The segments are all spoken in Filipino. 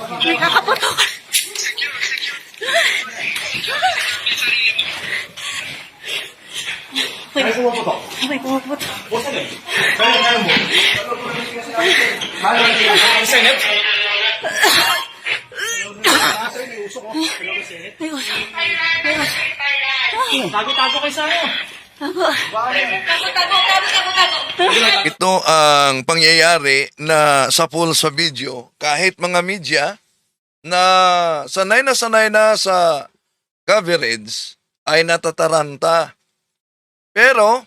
Nakakaputok. Kaya pumaputok. May pumaputok. Buksan eh. Kaya mo. Senate? May usok. May usok. Tago-tago kayo sa ano. Tago. Ito ang pangyayari na sa full sa video. Kahit mga media na sanay na sa coverage ay natataranta. Pero,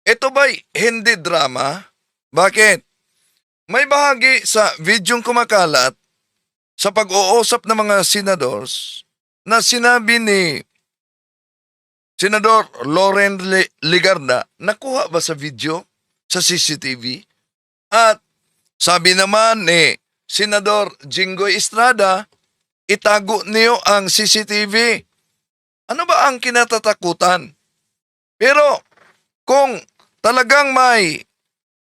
ito ba'y hindi drama? Bakit? May bahagi sa videong kumakalat sa pag-uusap ng mga senadors na sinabi ni Senador Loren Legarda, nakuha ba sa video sa CCTV? At sabi naman ni Senador Jinggoy Estrada, itago niyo ang CCTV. Ano ba ang kinatatakutan? Pero kung talagang may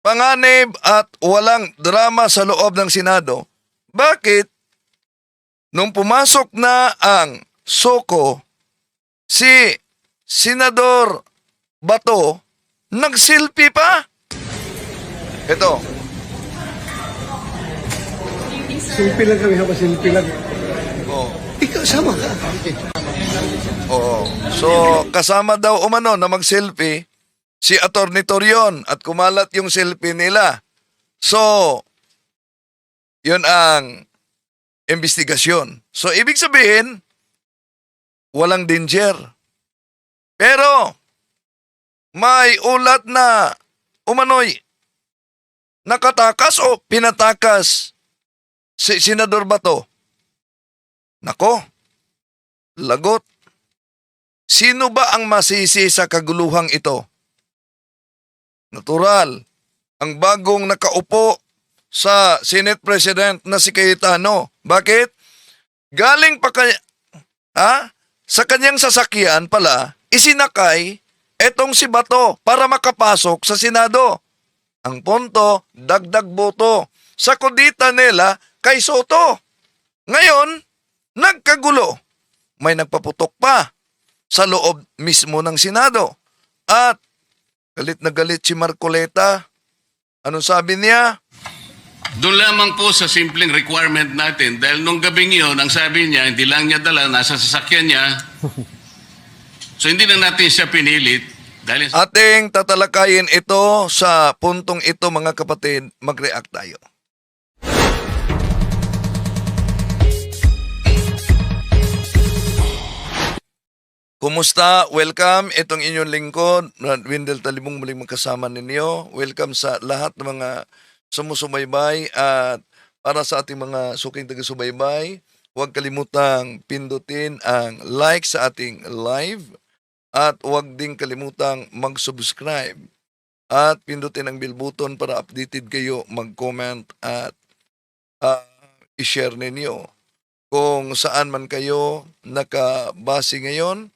panganib at walang drama sa loob ng Senado, bakit nung pumasok na ang Soko, si Senador Bato, nag-selfie pa? Ito. Silpi lang kami, habang silpi lang. Oh. Ikaw, sama ka. Oo. So, kasama daw umano na mag-selfie si Atty. Torion at kumalat yung selfie nila. So, yun ang investigasyon. So, ibig sabihin, walang danger. Pero, may ulat na umano'y nakatakas o pinatakas si Senador Bato. Nako, lagot. Sino ba ang masisi sa kaguluhang ito? Natural, ang bagong nakaupo sa Senate President na si Cayetano. Bakit? Galing pa kanya, sa kanyang sasakyan pala, isinakay etong si Bato para makapasok sa Senado. Ang punto, dagdag boto. Sa kudita nila kay Soto. Ngayon, nagkagulo. May nagpaputok pa sa loob mismo ng Senado. At galit na galit si Marcoleta. Anong sabi niya? Doon lamang po sa simpleng requirement natin dahil nung gabing yun, ang sabi niya, hindi lang niya dala, nasa sasakyan niya. So hindi na natin siya pinilit. Dahil Ating tatalakayin ito sa puntong ito, mga kapatid. Mag-react tayo. Kumusta? Welcome. Itong inyong lingkod, Wendell Talibong, muling magkasama ninyo. Welcome sa lahat ng mga sumusubaybay at para sa ating mga suking taga-subaybay, huwag kalimutang pindutin ang like sa ating live at huwag ding kalimutang mag-subscribe at pindutin ang bell button para updated kayo, mag-comment at i-share ninyo. Kung saan man kayo nakabase ngayon,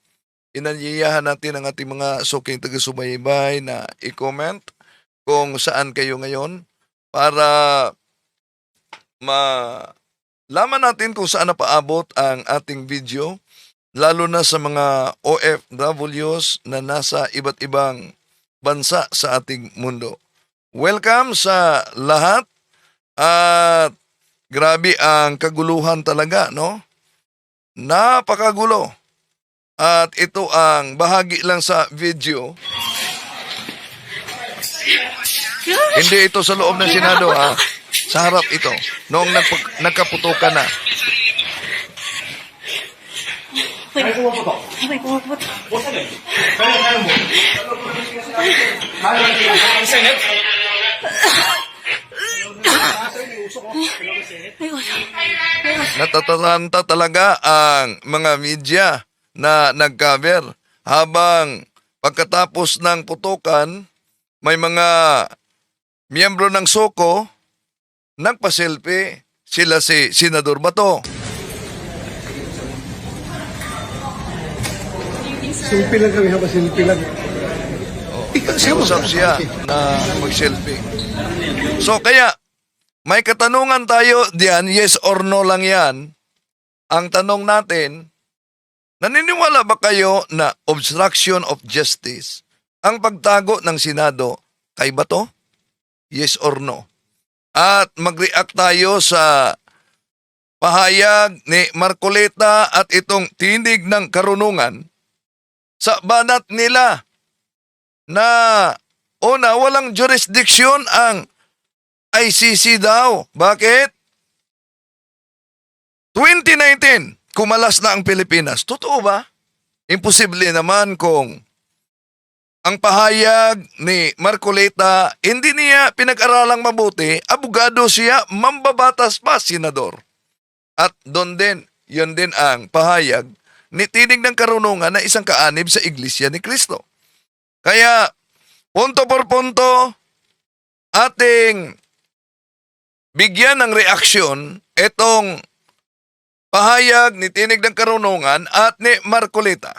inanyayahan natin ang ating mga suking taga-subaybay na i-comment kung saan kayo ngayon para malaman natin kung saan napaabot ang ating video, lalo na sa mga OFWs na nasa iba't ibang bansa sa ating mundo. Welcome sa lahat at grabe ang kaguluhan talaga, no? Napakagulo. At ito ang bahagi lang sa video. Hindi ito sa loob ng Senado, ha? Sa harap ito. Noong nagkaputukan na. Kaya pumaputok. May pumaputok. Buksan eh. Kaya mo. Senate? May usok. May usok. Natataranta talaga ang mga media na nag-cover habang pagkatapos ng putukan, may mga miyembro ng Soko nagpa-selfie. Sila si Senador Bato. Silpi lang kami, habang silpi lang. Ikaw, sama Usap ka. siya na mag-selfie. So kaya, May katanungan tayo diyan, yes or no lang yan. Ang tanong natin, naniniwala ba kayo na obstruction of justice ang pagtago ng Senado kay Bato? Yes or no? At mag-react tayo sa pahayag ni Marcoleta at itong tinig ng karunungan sa banat nila na una, walang jurisdiction ang ICC daw. Bakit? 2019, kumalas na ang Pilipinas. Totoo ba? Imposible naman kung ang pahayag ni Marcoleta, hindi niya pinag-aralang mabuti, abogado siya, mambabatas pa, senador. At doon din, yun din ang pahayag ni tinig ng karunungan na isang kaanib sa Iglesia ni Cristo. Kaya, punto por punto, ating bigyan ng reaksyon itong pahayag ni tinig ng karunungan at ni Marcoleta.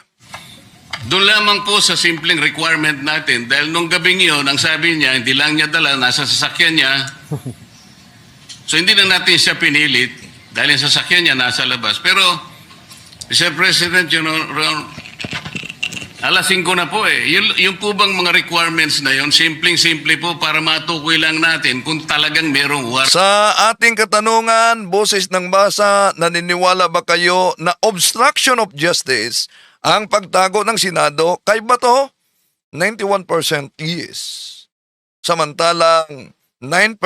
Doon lamang po sa simpleng requirement natin dahil nung gabing yun, ang sabi niya, hindi lang niya dala, nasa sasakyan niya. So hindi na natin siya pinilit dahil yung sasakyan niya nasa labas. Pero, Mr. President, alas 5 na po eh. Yung po bang mga requirements na yun, simpleng-simple po para matukoy lang natin kung talagang merong warrant. Sa ating katanungan, boses ng basa, naniniwala ba kayo na obstruction of justice ang pagtago ng Senado kay Bato? 91% yes. Samantalang 9%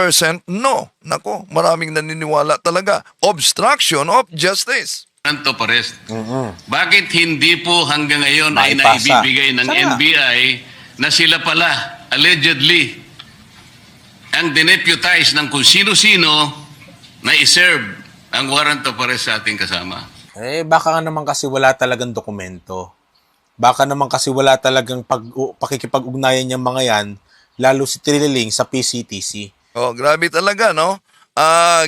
no. Nako, maraming naniniwala talaga. Obstruction of justice. Of arrest. Bakit hindi po hanggang ngayon ay Naipasa. naibibigay ng Sana. NBI na sila pala, allegedly, ang dineputize ng kung sino-sino na iserve ang warrant of arrest sa ating kasama? Baka nga naman kasi wala talagang dokumento. Baka naman kasi wala talagang pakikipag-ugnayan yung mga yan, lalo si Trililing sa PCTC. Oh, grabe talaga, no?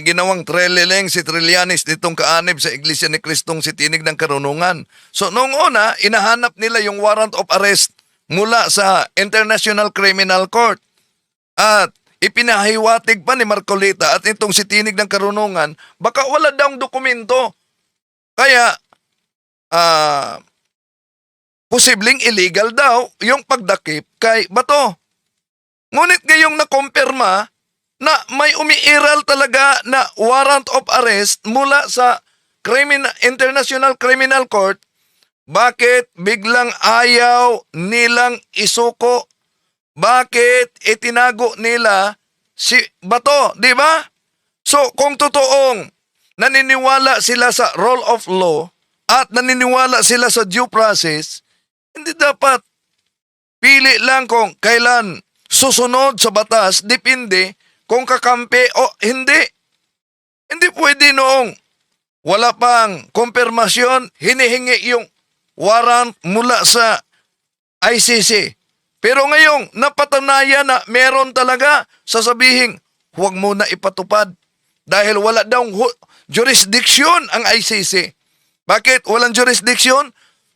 Ginawang treleleng si Trillanes nitong kaanib sa Iglesia ni Kristong si tinig ng karunungan. So, noong una, inahanap nila yung warrant of arrest mula sa International Criminal Court. At ipinahiwatig pa ni Marcoleta at itong si tinig ng karunungan, baka wala daw dokumento. Kaya, posibleng illegal daw yung pagdakip kay Bato. Ngunit ngayong nakumpirma na may umiiral talaga na warrant of arrest mula sa International Criminal Court, bakit biglang ayaw nilang isuko? Bakit itinago nila si Bato, di ba? So kung totoong naniniwala sila sa rule of law at naniniwala sila sa due process, hindi dapat pili lang kung kailan susunod sa batas, depende kung kakampi o hindi. Hindi pwede noong wala pang kumpirmasyon, hinihingi yung warrant mula sa ICC. Pero ngayong napatunayan na meron talaga, sasabihin, huwag mo na ipatupad dahil wala daw jurisdiction ang ICC. Bakit walang jurisdiction?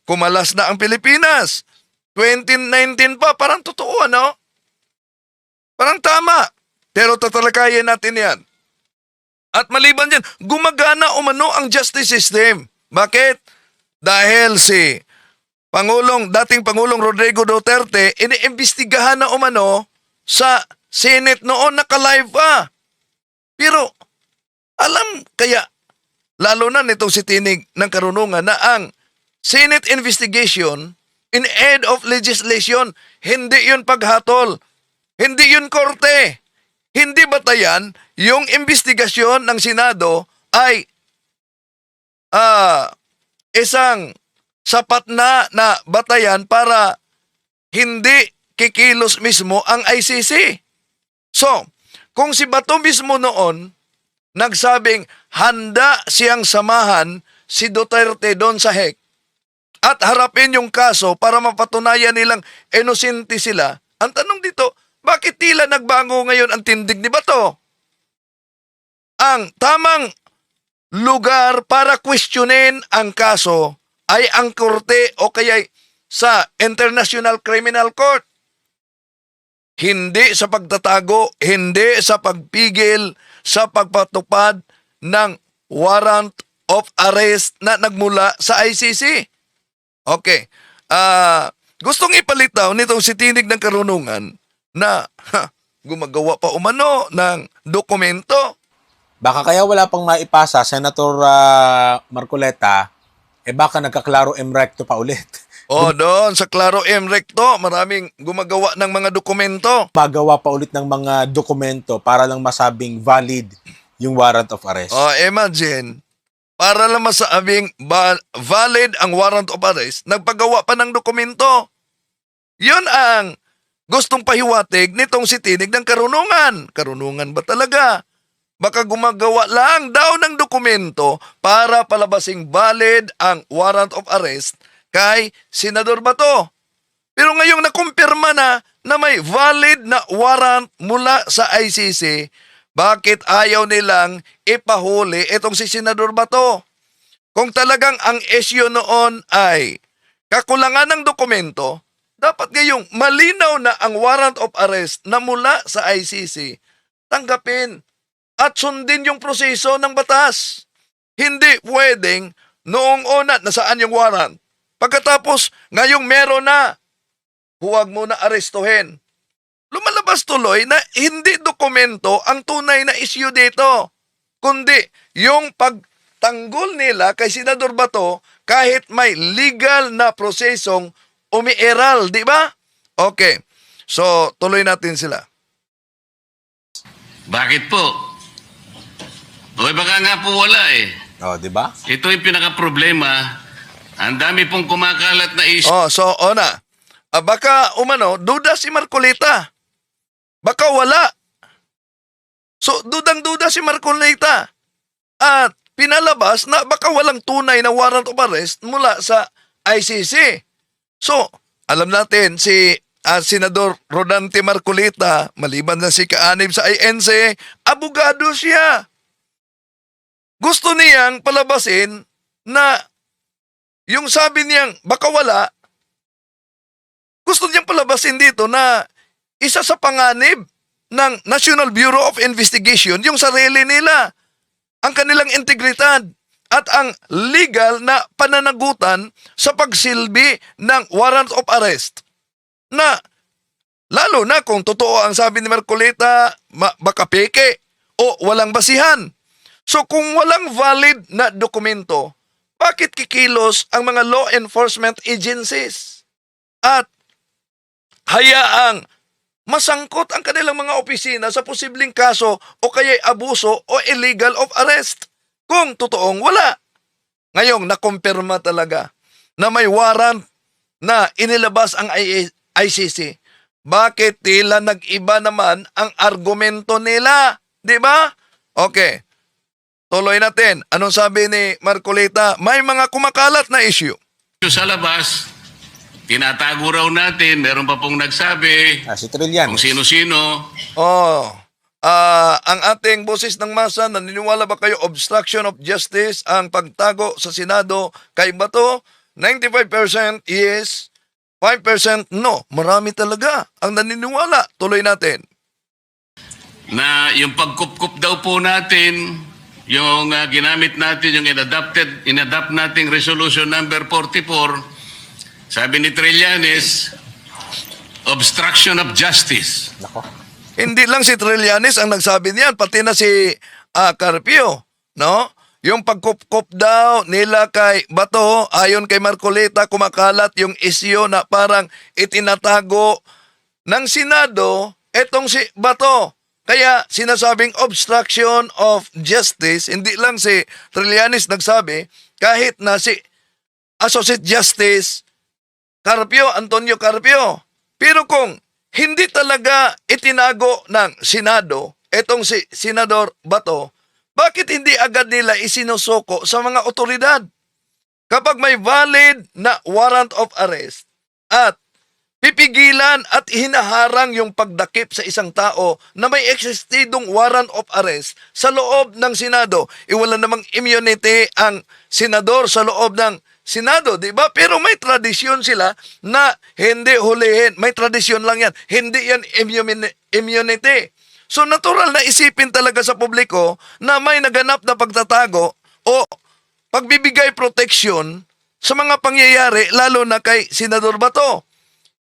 Kumalas na ang Pilipinas. 2019 pa, parang totoo, ano? Parang tama. Pero tatalakayin natin yan. At maliban dyan, gumagana umano ang justice system. Bakit? Dahil si dating Pangulong Rodrigo Duterte, iniimbestigahan na umano sa Senate noon, naka-live pa. Pero, alam kaya, lalo na nitong si tinig ng karunungan na ang Senate investigation in aid of legislation, hindi yun paghatol, hindi yun korte, hindi batayan, yung investigasyon ng Senado ay isang sapat na batayan para hindi kikilos mismo ang ICC. So, kung si Bato mismo noon nagsabing handa siyang samahan si Duterte doon sa HEC at harapin yung kaso para mapatunayan nilang inosente sila, ang tanong dito, bakit tila nagbago ngayon ang tindig ni Bato? Ang tamang lugar para questionin ang kaso ay ang korte o kaya sa International Criminal Court. hindi sa pagtatago, hindi sa pagpigil, sa pagpatupad ng warrant of arrest na nagmula sa ICC. Okay. Gustong ipalitaw nitong si Tinig ng Karunungan na gumagawa pa umano ng dokumento. Baka kaya wala pang maipasa, Senator Marcoleta, baka nagkaklaro MRECTO pa ulit. O doon, sa Claro M. Recto, maraming gumagawa ng mga dokumento. Pagawa pa ulit ng mga dokumento para lang masabing valid yung warrant of arrest. O imagine, para lang masabing valid ang warrant of arrest, nagpagawa pa ng dokumento. Yun ang gustong pahiwatig nitong si Tinig ng Karunungan. Karunungan ba talaga? Baka gumagawa lang daw ng dokumento para palabasing valid ang warrant of arrest kay Senador Bato. Pero ngayong nakumpirma na may valid na warrant mula sa ICC, bakit ayaw nilang ipahuli itong si Senador Bato? Kung talagang ang issue noon ay kakulangan ng dokumento, dapat ngayong malinaw na ang warrant of arrest na mula sa ICC, tanggapin at sundin yung proseso ng batas. Hindi pwedeng noong una nasaan yung warrant. Pagkatapos, ngayong meron na, huwag mo na arestuhin. Lumalabas tuloy na hindi dokumento ang tunay na issue dito, kundi yung pagtanggol nila kay Senador Bato kahit may legal na prosesong umiiral, di ba? Okay, so tuloy natin sila. Bakit po? O baka nga po wala eh. Oh, di ba? Ito yung pinaka-problema. Ang dami pong kumakalat na issue. So ona, baka umano, duda si Marcoleta. Baka wala. So, dudang-duda si Marcoleta. At pinalabas na baka walang tunay na warrant of arrest mula sa ICC. So, alam natin si Senador Rodante Marcoleta, maliban na si kaanib sa INC, abogado siya. Gusto niyang palabasin na yung sabi niyang baka wala, gusto niyang palabasin dito na isa sa panganib ng National Bureau of Investigation yung sarili nila, ang kanilang integridad at ang legal na pananagutan sa pagsilbi ng warrant of arrest. Na lalo na kung totoo ang sabi ni Marcoleta, baka peke o walang basihan. So kung walang valid na dokumento, bakit kikilos ang mga law enforcement agencies? At hayaang masangkot ang kanilang mga opisina sa posibleng kaso o kaya'y abuso o illegal of arrest kung totoong wala. Ngayong nakumpirma talaga na may warrant na inilabas ang ICC. Bakit tila nag-iba naman ang argumento nila? Di ba? Okay. Tuloy natin. Anong sabi ni Marcoleta? May mga kumakalat na issue. Sa labas, tinatago raw natin, meron pa pong nagsabi Si Trillanes. kung sino-sino. Ang ating boses ng masa, naniniwala ba kayo obstruction of justice ang pagtago sa Senado kay Bato? 95% yes, 5% no. Marami talaga ang naniniwala. Tuloy natin. Na yung pagkup-kup daw po natin, yung ginamit natin, yung inadapt nating resolution number 44, sabi ni Trillanes, obstruction of justice. Nako. Hindi lang si Trillanes ang nagsabi niyan, pati na si Carpio, no? Yung pagkup-kup daw nila kay Bato, ayon kay Marcoleta, kumakalat yung isyo na parang itinatago ng Senado etong si Bato. Kaya sinasabing obstruction of justice, hindi lang si Trillanes nagsabi, kahit na si Associate Justice Antonio Carpio. Pero kung hindi talaga itinago ng Senado, etong si Senador Bato, bakit hindi agad nila isinusuko sa mga otoridad? Kapag may valid na warrant of arrest at pipigilan at hinaharang yung pagdakip sa isang tao na may existidong warrant of arrest sa loob ng Senado, wala namang immunity ang senador sa loob ng Senado, di ba? Pero may tradisyon sila na hindi hulihin. May tradisyon lang yan. Hindi yan immunity. So natural na isipin talaga sa publiko na may naganap na pagtatago o pagbibigay protection sa mga pangyayari lalo na kay Senador Bato.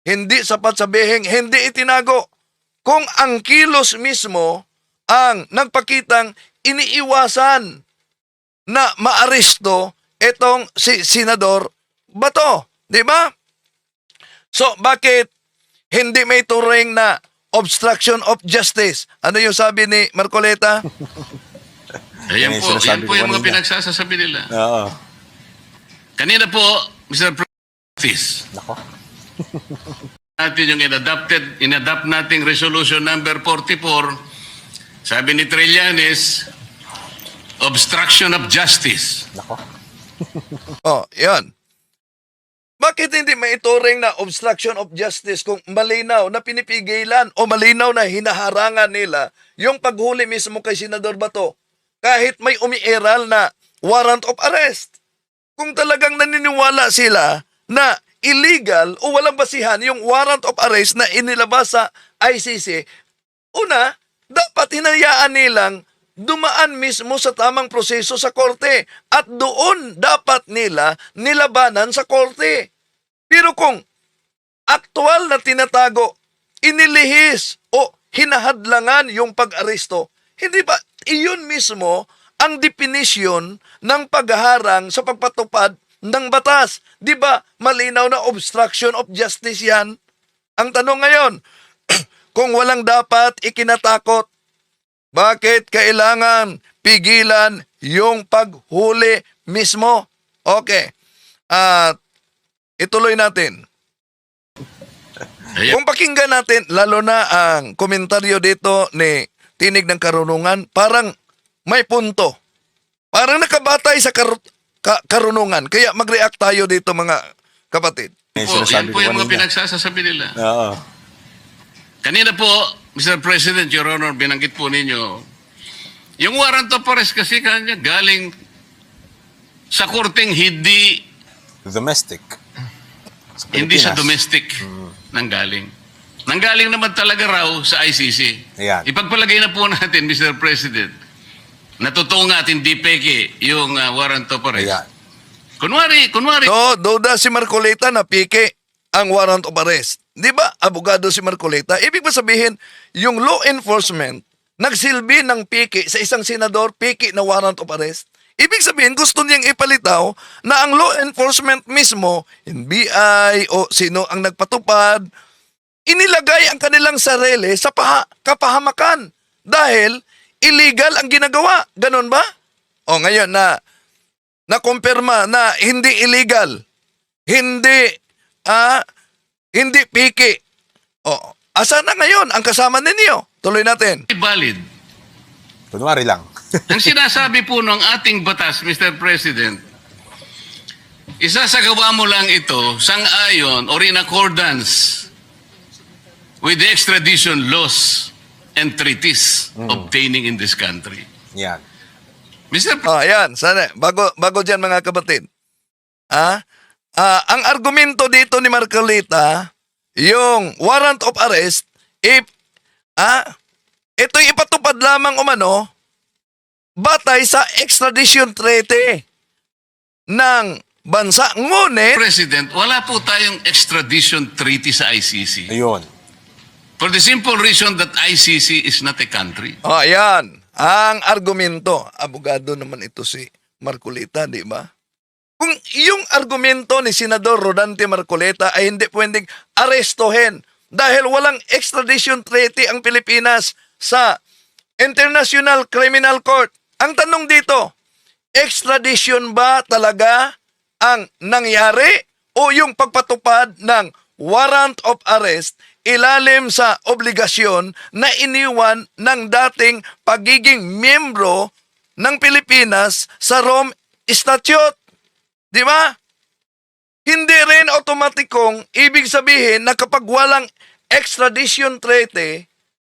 Hindi sapat sabihin, hindi itinago. Kung ang kilos mismo ang nagpakitang iniiwasan na maaresto itong si Senador Bato, di ba? So, bakit hindi may turing na obstruction of justice? Ano yung sabi ni Marcoleta? Ayan Yan yung po, sinasabi yan po ko yung mga kanina. pinagsasabi nila. Oo. Kanina po, Mr. President, Nako. natin yung inadapt nating resolution number 44, sabi ni Trillanes, obstruction of justice. Nako. Oh, yan. Bakit hindi maituring na obstruction of justice kung malinaw na pinipigilan o malinaw na hinaharangan nila yung paghuli mismo kay Senador Bato kahit may umiiral na warrant of arrest? Kung talagang naniniwala sila na illegal o walang basihan yung warrant of arrest na inilabas sa ICC, una, dapat hinayaan nilang dumaan mismo sa tamang proseso sa korte at doon dapat nila nilabanan sa korte. Pero kung aktual na tinatago, inilihis o hinahadlangan yung pag-aresto, hindi ba iyon mismo ang definition ng pagharang sa pagpatupad ng batas? Di ba malinaw na obstruction of justice yan? Ang tanong ngayon, kung walang dapat ikinatakot, bakit kailangan pigilan yung paghuli mismo? Okay. At ituloy natin. Ayan. Kung pakinggan natin, lalo na ang komentaryo dito ni Tinig ng Karunungan, parang may punto. Parang nakabatay sa karunungan. Kaya mag-react tayo dito mga kapatid. Yan yung Po, yan sinasabi po ko yung mga kanina. pinagsasabi nila. Oo. Kanina po, Mr. President, Your Honor, binanggit po ninyo, yung warrant of arrest kasi kanya galing sa korteng hindi Domestic. hindi sa Pilipinas. domestic nanggaling. Nanggaling naman talaga raw sa ICC. Ayan. Ipagpalagay na po natin, Mr. President, na totoo nga at hindi peke yung warrant of arrest. Ayan. Kunwari, So, duda si Marcoleta na pike ang warrant of arrest. Di ba, abogado si Marcoleta? Ibig ba sabihin, yung law enforcement, nagsilbi ng pike sa isang senador, pike na warrant of arrest? Ibig sabihin, gusto niyang ipalitaw na ang law enforcement mismo, NBI o sino ang nagpatupad, inilagay ang kanilang sarili sa kapahamakan dahil illegal ang ginagawa. Ganon ba? O ngayon na-kumpirma na hindi illegal, hindi piki. O, asa na ngayon ang kasama ninyo? Tuloy natin. valid. Kunwari lang. Ang sinasabi po ng ating batas, Mr. President, isasagawa mo lang ito sang-ayon or in accordance with the extradition laws and treaties obtaining in this country. Yan. Mr. Ayan, sana bago diyan mga kapatid. Ang argumento dito ni Marcoleta, yung warrant of arrest, ito'y ipatupad lamang umano batay sa extradition treaty ng bansa. Ngunit, President, wala po tayong extradition treaty sa ICC. Ayun. For the simple reason that ICC is not a country. ayan, ang argumento. Abogado naman ito si Marcoleta, di ba? Kung yung argumento ni Senador Rodante Marcoleta ay hindi pwedeng arestuhin dahil walang extradition treaty ang Pilipinas sa International Criminal Court. Ang tanong dito, extradition ba talaga ang nangyari o yung pagpatupad ng warrant of arrest ilalim sa obligasyon na iniwan ng dating pagiging miyembro ng Pilipinas sa Rome Statute? Di ba? Hindi rin otomatikong ibig sabihin na kapag walang extradition treaty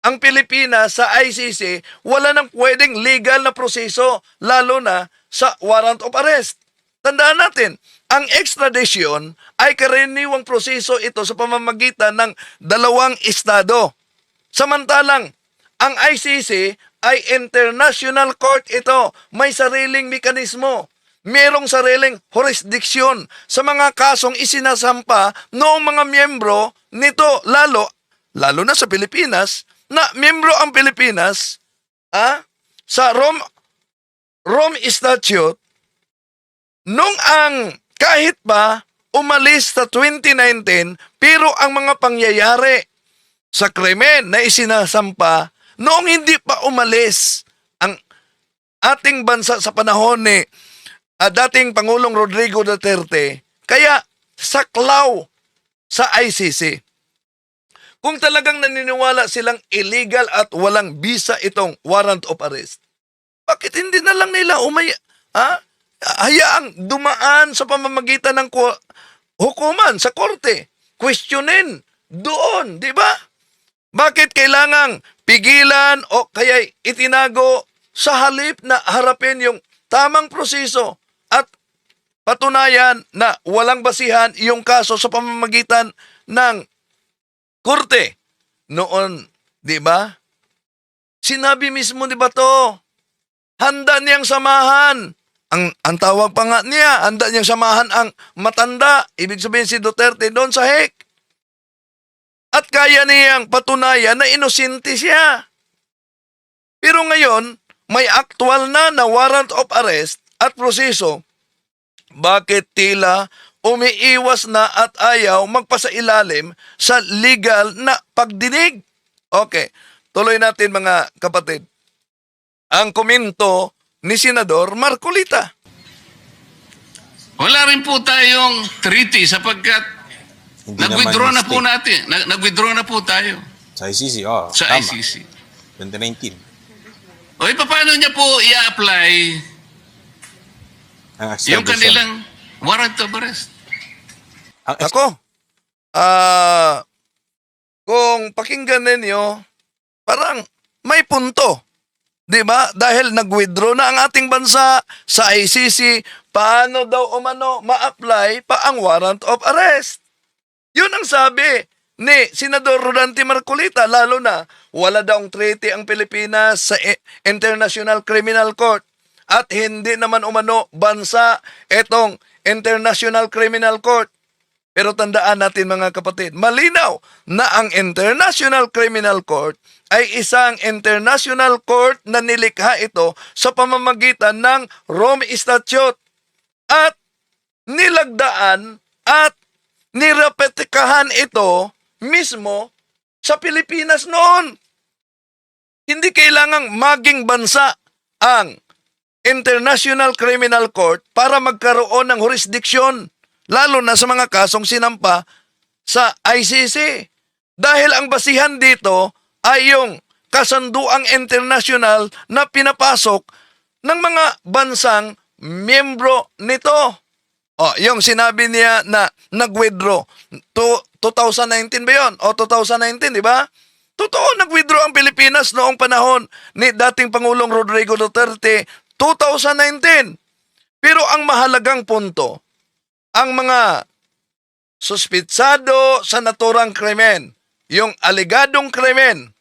ang Pilipinas sa ICC, wala nang pwedeng legal na proseso, lalo na sa warrant of arrest. Tandaan natin, ang extradition ay karaniwang proseso ito sa pamamagitan ng dalawang estado. Samantalang, ang ICC ay international court ito. May sariling mekanismo. Merong sariling jurisdiction sa mga kasong isinasampa noong mga miyembro nito, lalo na sa Pilipinas, na miyembro ang Pilipinas sa Rome Statute nung ang kahit pa umalis sa 2019, pero ang mga pangyayari sa krimen na isinasampa noong hindi pa umalis ang ating bansa sa panahon ni dating Pangulong Rodrigo Duterte, kaya saklaw sa ICC. Kung talagang naniniwala silang illegal at walang bisa itong warrant of arrest, bakit hindi na lang nila hayaang dumaan sa pamamagitan ng hukuman sa korte? Questionin doon, di ba? Bakit kailangang pigilan o kaya itinago sa halip na harapin yung tamang proseso at patunayan na walang basihan yung kaso sa pamamagitan ng korte? Noon, di ba? Sinabi mismo, di ba to? Handa niyang samahan. Ang tawag pa nga niya, handa niyang samahan ang matanda. Ibig sabihin si Duterte doon sa HEC. At kaya niyang patunayan na inosente siya. Pero ngayon, may actual na warrant of arrest at proseso. Bakit tila umiiwas na at ayaw magpasailalim sa legal na pagdinig? Okay, tuloy natin mga kapatid. Ang komento ni Senador Marcolita. Wala rin po tayong treaty sapagkat Hindi nag-withdraw naman na po mistake. natin. Nag-withdraw na po tayo Sa ICC, sa tama. ICC. 2019. O paano niya po i-apply Ang yung extradition. kanilang warrant of arrest? Ang Ako, kung pakinggan ninyo, parang may punto. Di ba? Dahil nag-withdraw na ang ating bansa sa ICC, paano daw umano ma-apply pa ang warrant of arrest? Yun ang sabi ni Senador Rodante Marcolita, lalo na wala daw treaty ang Pilipinas sa International Criminal Court at hindi naman umano bansa itong International Criminal Court. Pero tandaan natin mga kapatid, malinaw na ang International Criminal Court ay isang international court na nilikha ito sa pamamagitan ng Rome Statute at nilagdaan at nirepetikahan ito mismo sa Pilipinas noon. Hindi kailangang maging bansa ang International Criminal Court para magkaroon ng jurisdiction, lalo na sa mga kasong sinampa sa ICC. Dahil ang basihan dito ay yung kasanduang international na pinapasok ng mga bansang miyembro nito. Yung sinabi niya na nag-withdraw, 2019 ba yun? 2019, di ba? Totoo, nag-withdraw ang Pilipinas noong panahon ni dating Pangulong Rodrigo Duterte, 2019. Pero ang mahalagang punto, ang mga suspitsado sa naturang krimen, yung aligadong krimen,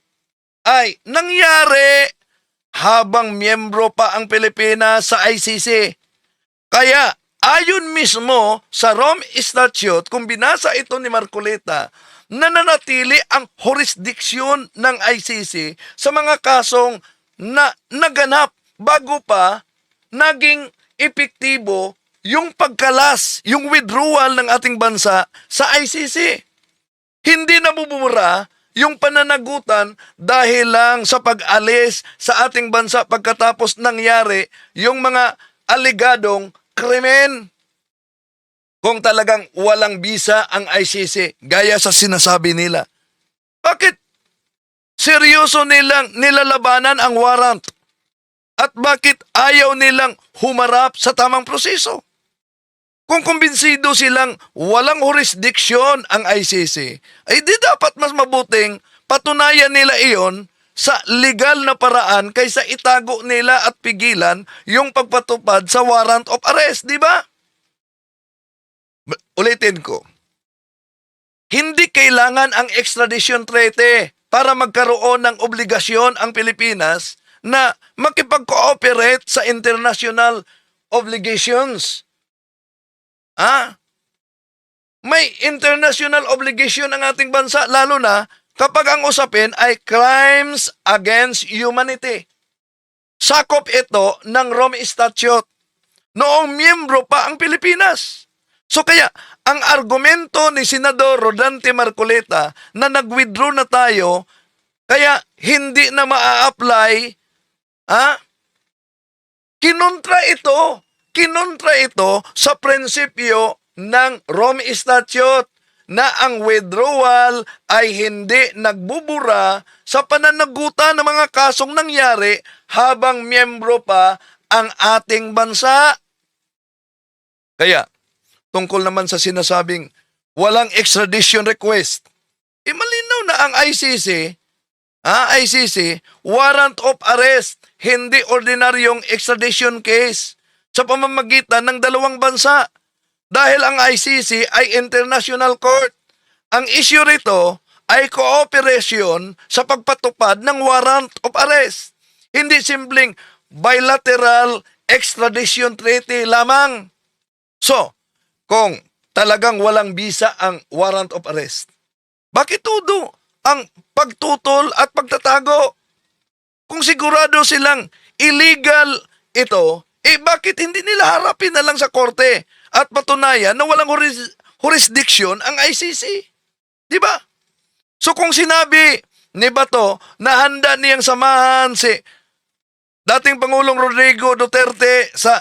ay nangyari habang miyembro pa ang Pilipinas sa ICC. Kaya, ayon mismo sa Rome Statute, kung binasa ito ni Marcolita, nananatili ang jurisdiction ng ICC sa mga kasong naganap bago pa naging epektibo yung pagkalas, yung withdrawal ng ating bansa sa ICC. Hindi nabubura yung pananagutan dahil lang sa pag-alis sa ating bansa pagkatapos nangyari yung mga aligadong krimen. Kung talagang walang bisa ang ICC, gaya sa sinasabi nila, bakit seryoso nilang nilalabanan ang warrant? At bakit ayaw nilang humarap sa tamang proseso? Kung kumbinsido silang walang jurisdiction ang ICC, ay di dapat mas mabuting patunayan nila iyon sa legal na paraan kaysa itago nila at pigilan yung pagpatupad sa warrant of arrest, di ba? Ulitin ko. Hindi kailangan ang extradition treaty para magkaroon ng obligasyon ang Pilipinas na makipag-cooperate sa international obligations. May international obligation ang ating bansa, lalo na kapag ang usapin ay crimes against humanity. Sakop ito ng Rome Statute. Noong miyembro pa ang Pilipinas. So kaya, ang argumento ni Senador Rodante Marcoleta na nag-withdraw na tayo, kaya hindi na maa-apply, kinontra ito sa prinsipyo ng Rome Statute na ang withdrawal ay hindi nagbubura sa pananagutan ng mga kasong nangyari habang miyembro pa ang ating bansa. Kaya, tungkol naman sa sinasabing walang extradition request, malinaw na ang ICC, warrant of arrest, hindi ordinaryong extradition case sa pamamagitan ng dalawang bansa. Dahil ang ICC ay international court. Ang issue rito ay cooperation sa pagpatupad ng warrant of arrest. Hindi simpleng bilateral extradition treaty lamang. So, kung talagang walang bisa ang warrant of arrest, bakit todo ang pagtutol at pagtatago? Kung sigurado silang illegal ito, bakit hindi nila harapin na lang sa korte at patunayan na walang jurisdiction ang ICC? Di ba? So kung sinabi ni Bato na handa niyang samahan si dating Pangulong Rodrigo Duterte sa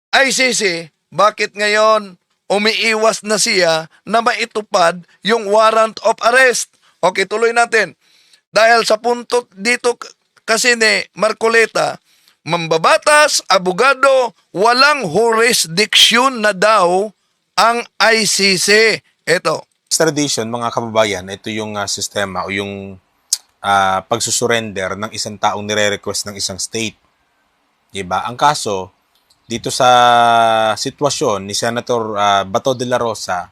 ICC, bakit ngayon umiiwas na siya na maitupad yung warrant of arrest? Okay, tuloy natin. Dahil sa punto dito kasi ni Marcoleta, mambabatas, abogado, walang jurisdiction na daw ang ICC. Ito. Extradition, mga kababayan, ito yung sistema o yung pagsusurrender ng isang taong nire-request ng isang state. Diba? Ang kaso, dito sa sitwasyon ni Senator Bato de la Rosa,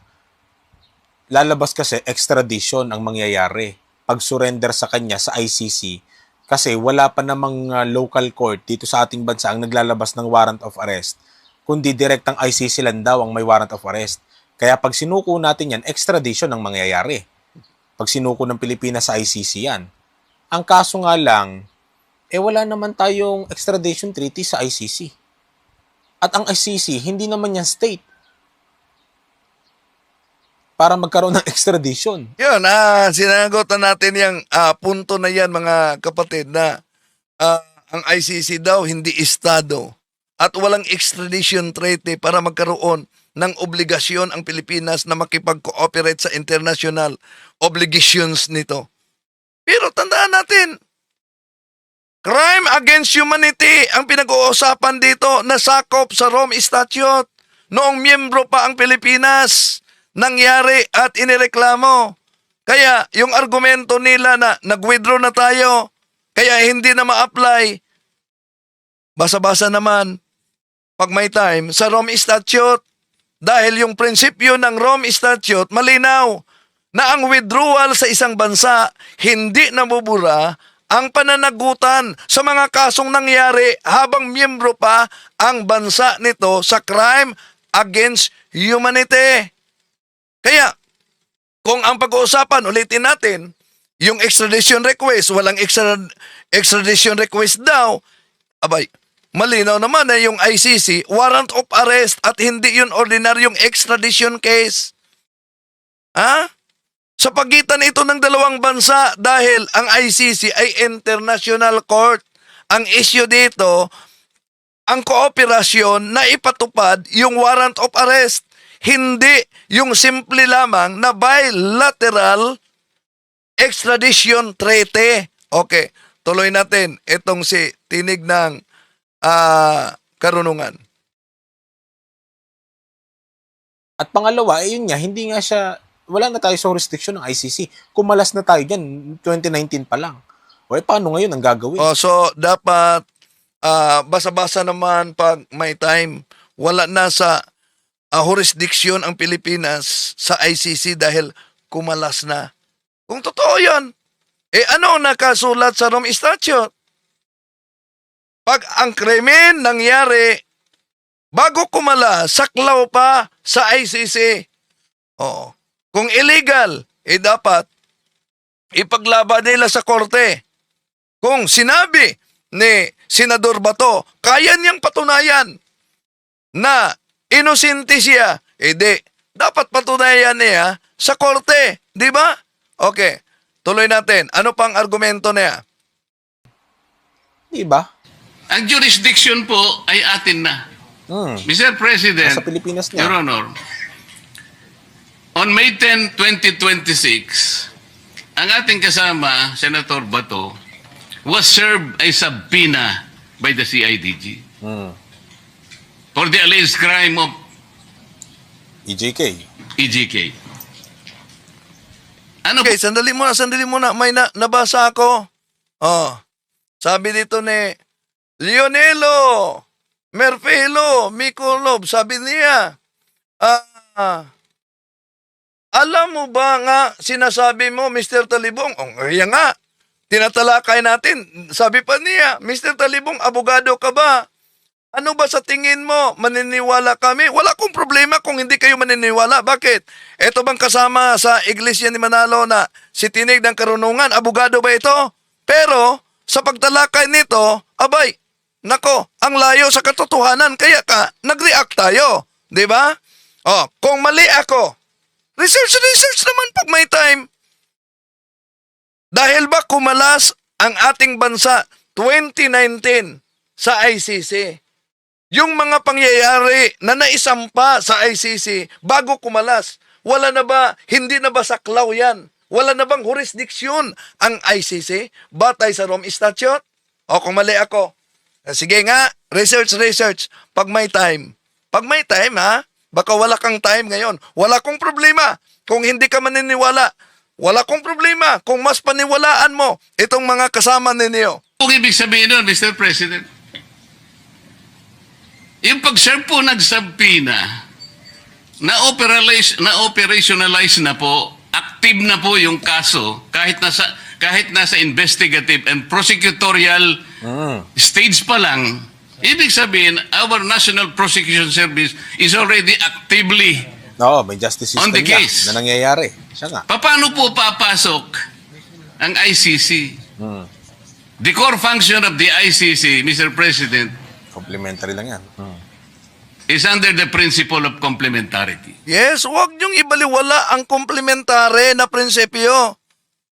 lalabas kasi extradition ang mangyayari. Pag-surrender sa kanya sa ICC kasi wala pa namang local court dito sa ating bansa ang naglalabas ng warrant of arrest, kundi direktang ICC lang daw ang may warrant of arrest. Kaya pag sinuko natin yan, extradition ang mangyayari. Pag sinuko ng Pilipinas sa ICC yan. Ang kaso nga lang, wala naman tayong extradition treaty sa ICC. At ang ICC, hindi naman yan state para magkaroon ng extradition. Yun, sinagot na natin yung punto na yan, mga kapatid, na ang ICC daw hindi estado at walang extradition treaty para magkaroon ng obligasyon ang Pilipinas na makipag-cooperate sa international obligations nito. Pero tandaan natin, crime against humanity ang pinag-uusapan dito na sakop sa Rome Statute. Noong miyembro pa ang Pilipinas, nangyari at inireklamo. Kaya yung argumento nila na nag-withdraw na tayo, kaya hindi na ma-apply, basa-basa naman pag may time sa Rome Statute. Dahil yung prinsipyo ng Rome Statute malinaw na ang withdrawal sa isang bansa hindi nabubura ang pananagutan sa mga kasong nangyari habang miyembro pa ang bansa nito sa crime against humanity. Kaya, kung ang pag-uusapan, ulitin natin, yung extradition request, walang extradition request daw, abay, malinaw naman na yung ICC, warrant of arrest at hindi yun ordinaryong extradition case. Sa pagitan ito ng dalawang bansa dahil ang ICC ay international court. Ang issue dito, ang kooperasyon na ipatupad yung warrant of arrest. Hindi yung simple lamang na bilateral extradition treaty. Okay, tuloy natin itong si tinig ng karunungan. At pangalawa, yun nga, hindi nga siya, wala na tayo sa jurisdiction ng ICC. Kumalas na tayo dyan, 2019 pa lang. O paano ngayon ang gagawin? So, dapat basa-basa naman pag may time. Wala na sa jurisdiction ang Pilipinas sa ICC dahil kumalas na. Kung totoo yan, ano ang nakasulat sa Rome Statute? Pag ang krimen nangyari bago kumalas, saklaw pa sa ICC. Oo. Kung illegal, dapat ipaglaban nila sa korte. Kung sinabi ni Senador Bato, kaya niyang patunayan na inosente siya, dapat patunayan niya sa korte. Di ba? Okay. Tuloy natin. Ano pang argumento niya? Di ba? Ang jurisdiction po ay atin na. Mr. President, Nasa Pilipinas na. Your Honor, on May 10, 2026, ang ating kasama, Senator Bato, was served a subpoena by the CIDG for the alleged crime of EJK. EJK. Ano Okay, sandali muna. May nabasa ako. Sabi dito ni Leonelo Merfelo Mikolov, sabi niya, alam mo ba nga, sinasabi mo, Mr. Talibong, kaya nga, tinatalakay natin. Sabi pa niya, Mr. Talibong, abogado ka ba? Ano ba sa tingin mo? Maniniwala kami? Wala akong problema kung hindi kayo maniniwala. Bakit? Ito bang kasama sa Iglesia ni Manalo na si Tinig ng Karunungan? Abogado ba ito? Pero, sa pagtalakay nito, abay, nako, ang layo sa katotohanan, kaya nag-react tayo. Di ba? Kung mali ako, research naman pag may time. Dahil ba kumalas ang ating bansa 2019 sa ICC? Yung mga pangyayari na naisampa sa ICC bago kumalas, hindi na ba saklaw yan? Wala na bang jurisdiction ang ICC batay sa Rome Statute? O kung mali ako, sige nga, research, pag may time. Pag may time ha, baka wala kang time ngayon. Wala kong problema kung hindi ka maniniwala. Wala kong problema kung mas paniwalaan mo itong mga kasama ninyo. Kung ibig sabihin nun, Mr. President, yung pag-serve po nagsabpina, na-operationalize na po, active na po yung kaso, kahit nasa investigative and prosecutorial stage pa lang, ibig sabihin, our National Prosecution Service is already actively May justice system on the case. na nangyayari. Siya nga. Paano po papasok ang ICC? The core function of the ICC, Mr. President, Complementary lang yan. is under the principle of complementarity. Yes, huwag niyong ibaliwala ang komplementary na prinsipyo.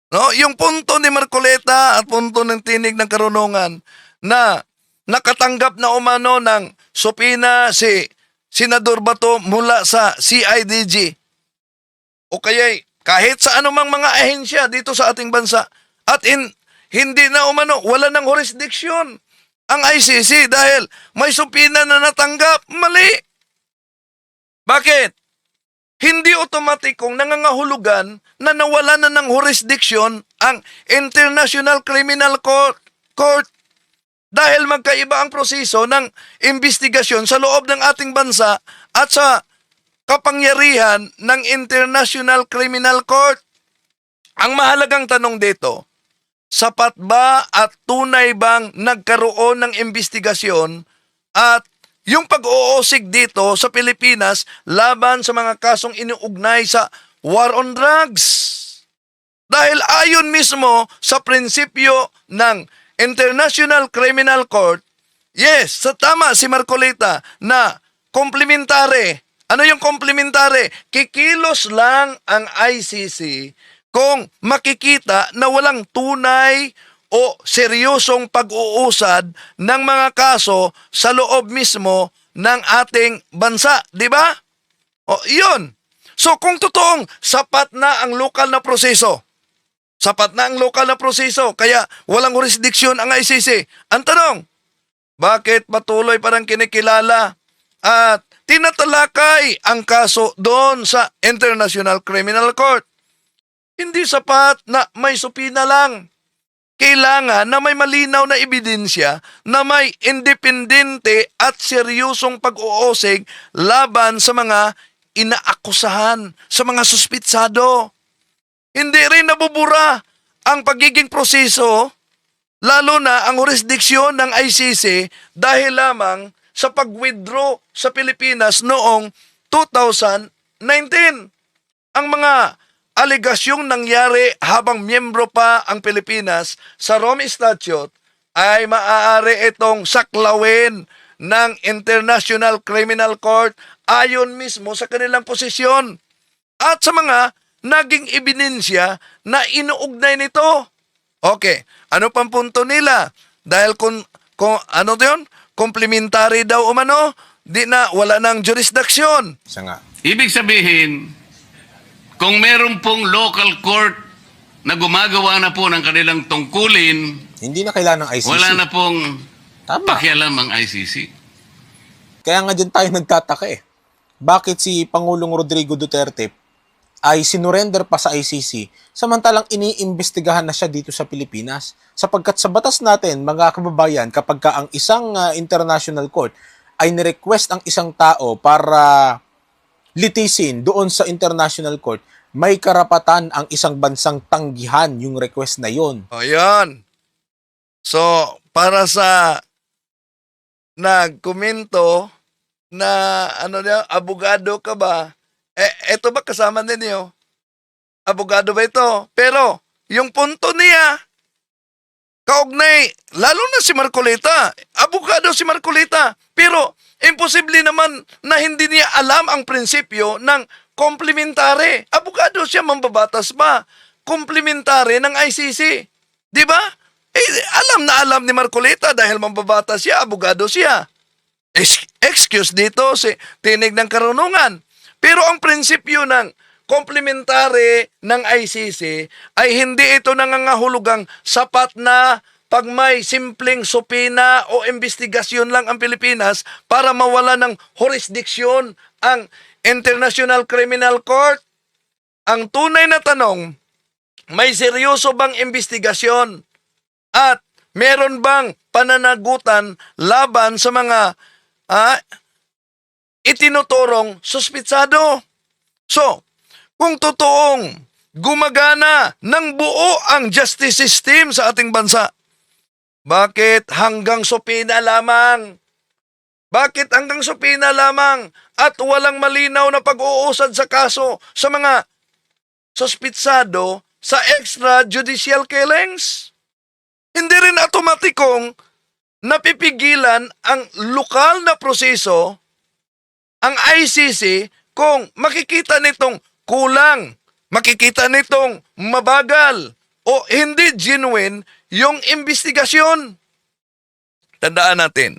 No? Yung punto ni Marcoleta at punto ng Tinig ng Karunungan na nakatanggap na umano ng supina si Senador Bato mula sa CIDG o kaya kahit sa anumang mga ahensya dito sa ating bansa at hindi na umano, wala ng jurisdiction ang ICC dahil may supina na natanggap. Mali. Bakit? Hindi otomatikong nangangahulugan na nawala na ng jurisdiction ang International Criminal Court dahil magkaiba ang proseso ng investigasyon sa loob ng ating bansa at sa kapangyarihan ng International Criminal Court. Ang mahalagang tanong dito, sapat ba at tunay bang nagkaroon ng investigasyon at yung pag-uusig dito sa Pilipinas laban sa mga kasong iniugnay sa war on drugs? Dahil ayon mismo sa prinsipyo ng International Criminal Court, yes, sa tama si Marcoleta na komplementary. Ano yung komplementary? Kikilos lang ang ICC kung makikita na walang tunay o seryosong pag-uusad ng mga kaso sa loob mismo ng ating bansa, di ba? O, yun. So kung totoong sapat na ang lokal na proseso, kaya walang jurisdiction ang ICC, ang tanong, bakit patuloy parang kinikilala at tinatalakay ang kaso doon sa International Criminal Court? Hindi sapat na may supina lang. kailangan na may malinaw na ebidensya na may independente at seryosong pag-uusig laban sa mga inaakusahan, sa mga suspitsado. Hindi rin nabubura ang pagiging proseso, lalo na ang jurisdiksyon ng ICC dahil lamang sa pag-withdraw sa Pilipinas noong 2019. Ang mga aligasyong nangyari habang miyembro pa ang Pilipinas sa Rome Statute ay maaari itong saklawin ng International Criminal Court ayon mismo sa kanilang posisyon at sa mga naging ebidensya na inuugnay nito. Okay, ano pang punto nila? Dahil kung ano yun? Complementary daw umano, wala nang jurisdiction. Isa nga. Ibig sabihin, kung meron pong local court na gumagawa na po ng kanilang tungkulin, Hindi na kailangan ng ICC. wala na pong Tama. pakialam ang ICC. Kaya nga dyan tayo nagtataka eh. Bakit si Pangulong Rodrigo Duterte ay sinurrender pa sa ICC samantalang iniimbestigahan na siya dito sa Pilipinas? Sapagkat sa batas natin, mga kababayan, kapag ka ang isang international court ay nirequest ang isang tao para litisin doon sa international court, may karapatan ang isang bansang tanggihan yung request na yon. O yan. So, para sa nagkomento na abogado ka ba? Eto ba kasama ninyo? Abogado ba ito? Pero, yung punto niya, kaugnay, lalo na si Marcolita, abogado si Marcolita, pero imposible naman na hindi niya alam ang prinsipyo ng komplementary. Abogado siya, mambabatas ba? Komplementary ng ICC. Di ba? Alam ni Marcolita dahil mambabatas siya, abogado siya. Excuse dito, tinig ng karunungan. Pero ang prinsipyo ng komplementary ng ICC ay hindi ito nangangahulugang sapat na pag may simpleng supina o investigasyon lang ang Pilipinas para mawala ng jurisdiksyon ang International Criminal Court. Ang tunay na tanong, may seryoso bang investigasyon at meron bang pananagutan laban sa mga itinuturong suspitsado? So, kung totoong gumagana ng buo ang justice system sa ating bansa, bakit hanggang supina lamang? Bakit hanggang supina lamang at walang malinaw na pag-uusad sa kaso sa mga suspitsado sa extrajudicial killings? Hindi rin automatikong napipigilan ang lokal na proseso ang ICC kung makikita nitong kulang, makikita nitong mabagal o hindi genuine yung investigasyon. Tandaan natin,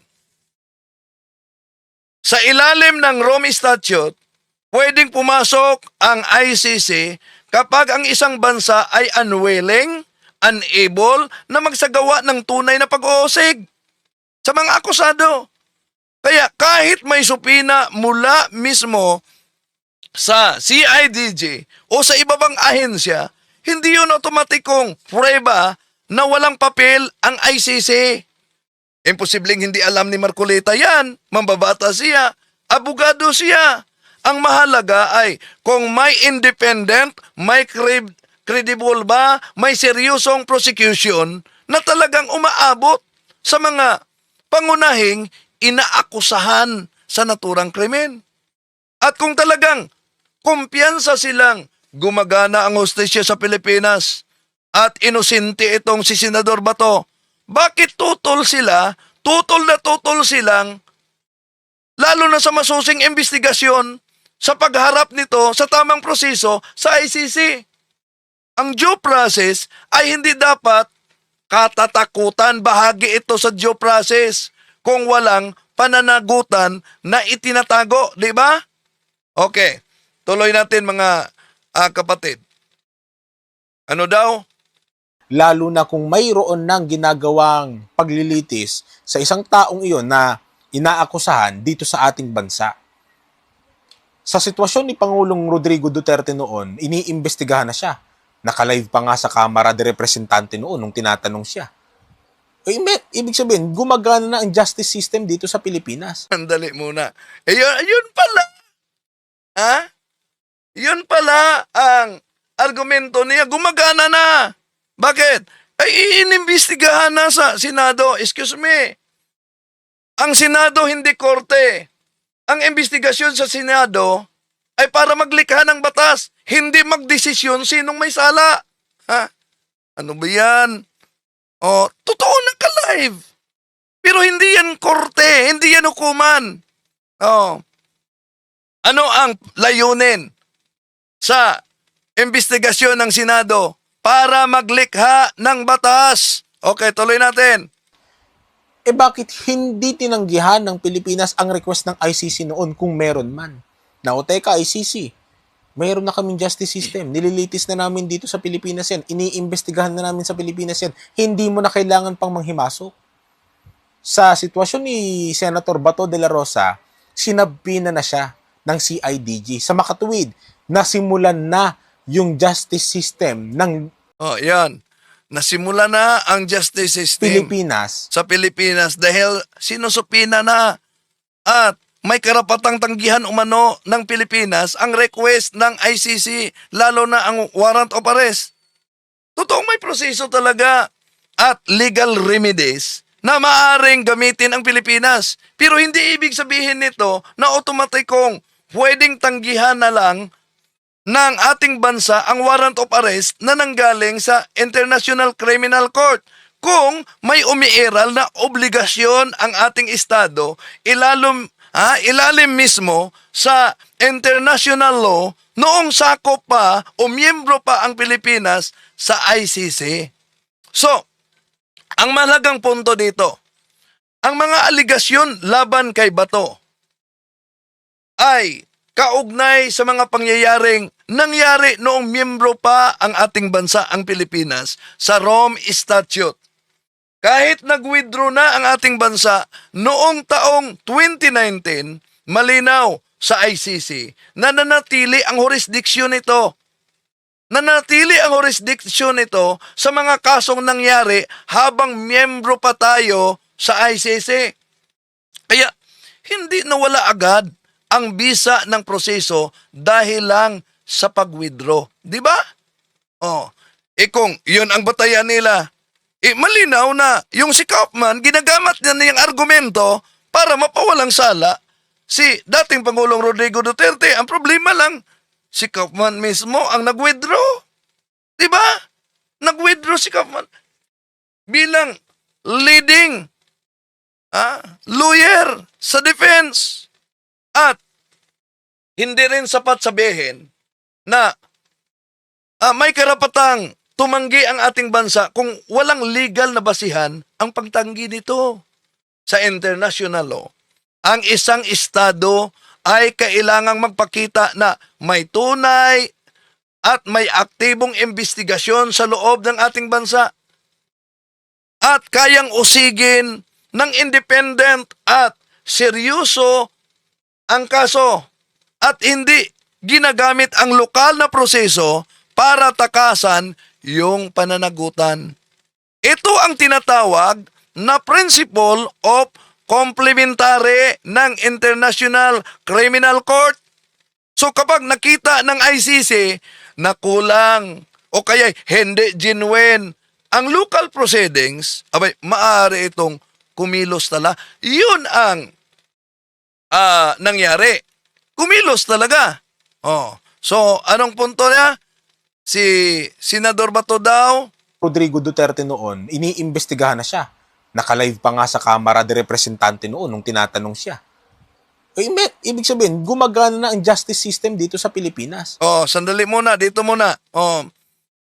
sa ilalim ng Rome Statute, pwedeng pumasok ang ICC kapag ang isang bansa ay unwilling, unable na magsagawa ng tunay na pag-uusig sa mga akusado. Kaya kahit may supina mula mismo sa CIDG o sa iba bang ahensya, hindi yun otomatikong prueba na walang papel ang ICC. Imposibleng hindi alam ni Marcolita yan, mambabata siya, abogado siya. Ang mahalaga ay kung may independent, may credible ba, may seryosong prosecution na talagang umaabot sa mga pangunahing inaakusahan sa naturang krimen. At kung talagang kumpiyansa silang gumagana ang hustisya sa Pilipinas at inosente itong si Senador Bato, bakit tutol silang lalo na sa masusing investigasyon sa pagharap nito sa tamang proseso sa ICC? Ang due process ay hindi dapat katatakutan, bahagi ito sa due process kung walang pananagutan na itinatago, di ba? Okay, tuloy natin mga kapatid. Ano daw? Lalo na kung mayroon ng ginagawang paglilitis sa isang taong iyon na inaakusahan dito sa ating bansa. Sa sitwasyon ni Pangulong Rodrigo Duterte noon, iniimbestigahan na siya. Naka-live pa nga sa Kamara de Representante noon nung tinatanong siya. Ibig sabihin, gumagana na ang justice system dito sa Pilipinas. Sandali muna. Yun pala. Ha? Yun pala ang argumento niya. Gumagana na. Bakit? Ay, inimbestigahan na sa Senado. Excuse me. Ang Senado hindi korte. Ang investigasyon sa Senado ay para maglikha ng batas, hindi magdesisyon sinong may sala. Ha? Ano ba yan? O, totoo naka-live. Pero hindi yan korte, hindi yan hukuman. O, ano ang layunin sa investigasyon ng Senado? Para maglikha ng batas. Okay, tuloy natin. Bakit hindi tinanggihan ng Pilipinas ang request ng ICC noon kung meron man? Na o teka, ICC, mayroon na kaming justice system. Nililitis na namin dito sa Pilipinas yan. Iniimbestigahan na namin sa Pilipinas yan. Hindi mo na kailangan pang manghimasok. Sa sitwasyon ni Senator Bato de la Rosa, sinabina na siya ng CIDG. Sa makatuwid, nasimulan na yung justice system ng Oh, yan. Nasimula na ang justice system Pilipinas. sa Pilipinas dahil sinusupina na at may karapatang tanggihan umano ng Pilipinas ang request ng ICC, lalo na ang warrant of arrest. Totoong may proseso talaga at legal remedies na maaaring gamitin ang Pilipinas. Pero hindi ibig sabihin nito na automatikong pwedeng tanggihan na lang ng ating bansa ang warrant of arrest na nanggaling sa International Criminal Court. Kung may umiiral na obligasyon ang ating Estado, ilalim mismo sa international law noong sakop pa o miyembro pa ang Pilipinas sa ICC. So, ang mahalagang punto dito, ang mga aligasyon laban kay Bato ay kaugnay sa mga pangyayaring nangyari noong miyembro pa ang ating bansa, ang Pilipinas, sa Rome Statute. Kahit nag-withdraw na ang ating bansa noong taong 2019, malinaw sa ICC na nanatili ang jurisdiction nito. Nanatili ang jurisdiction nito sa mga kasong nangyari habang miyembro pa tayo sa ICC. Kaya hindi nawala agad ang bisa ng proseso dahil lang sa pag-withdraw. Di ba? Oh, kung yun ang batayan nila, malinaw na yung si Kaufman, ginagamit niya niyang argumento para mapawalang sala si dating Pangulong Rodrigo Duterte. Ang problema lang, si Kaufman mismo ang nag-withdraw. Di ba? Nag-withdraw si Kaufman bilang leading lawyer sa defense. At hindi rin sapat sabihin na may karapatang tumanggi ang ating bansa kung walang legal na basihan ang pagtanggi nito sa international law. Ang isang estado ay kailangang magpakita na may tunay at may aktibong investigasyon sa loob ng ating bansa at kayang usigin ng independent at seryoso ang kaso at hindi ginagamit ang lokal na proseso para takasan yung pananagutan. Ito ang tinatawag na principle of complementary ng International Criminal Court. So kapag nakita ng ICC na kulang o kaya hindi genuine ang local proceedings, maaari itong kumilos tala. Yun ang nangyari. Kumilos talaga. Oh. So, anong punto niya? Si Senador Bato daw, Rodrigo Duterte noon, iniimbestigahan na siya. Naka-live pa nga sa Kamara de Representante noon nung tinatanong siya. Ibig sabihin, gumagana na ang justice system dito sa Pilipinas. oh, sandali muna, dito muna. Oh.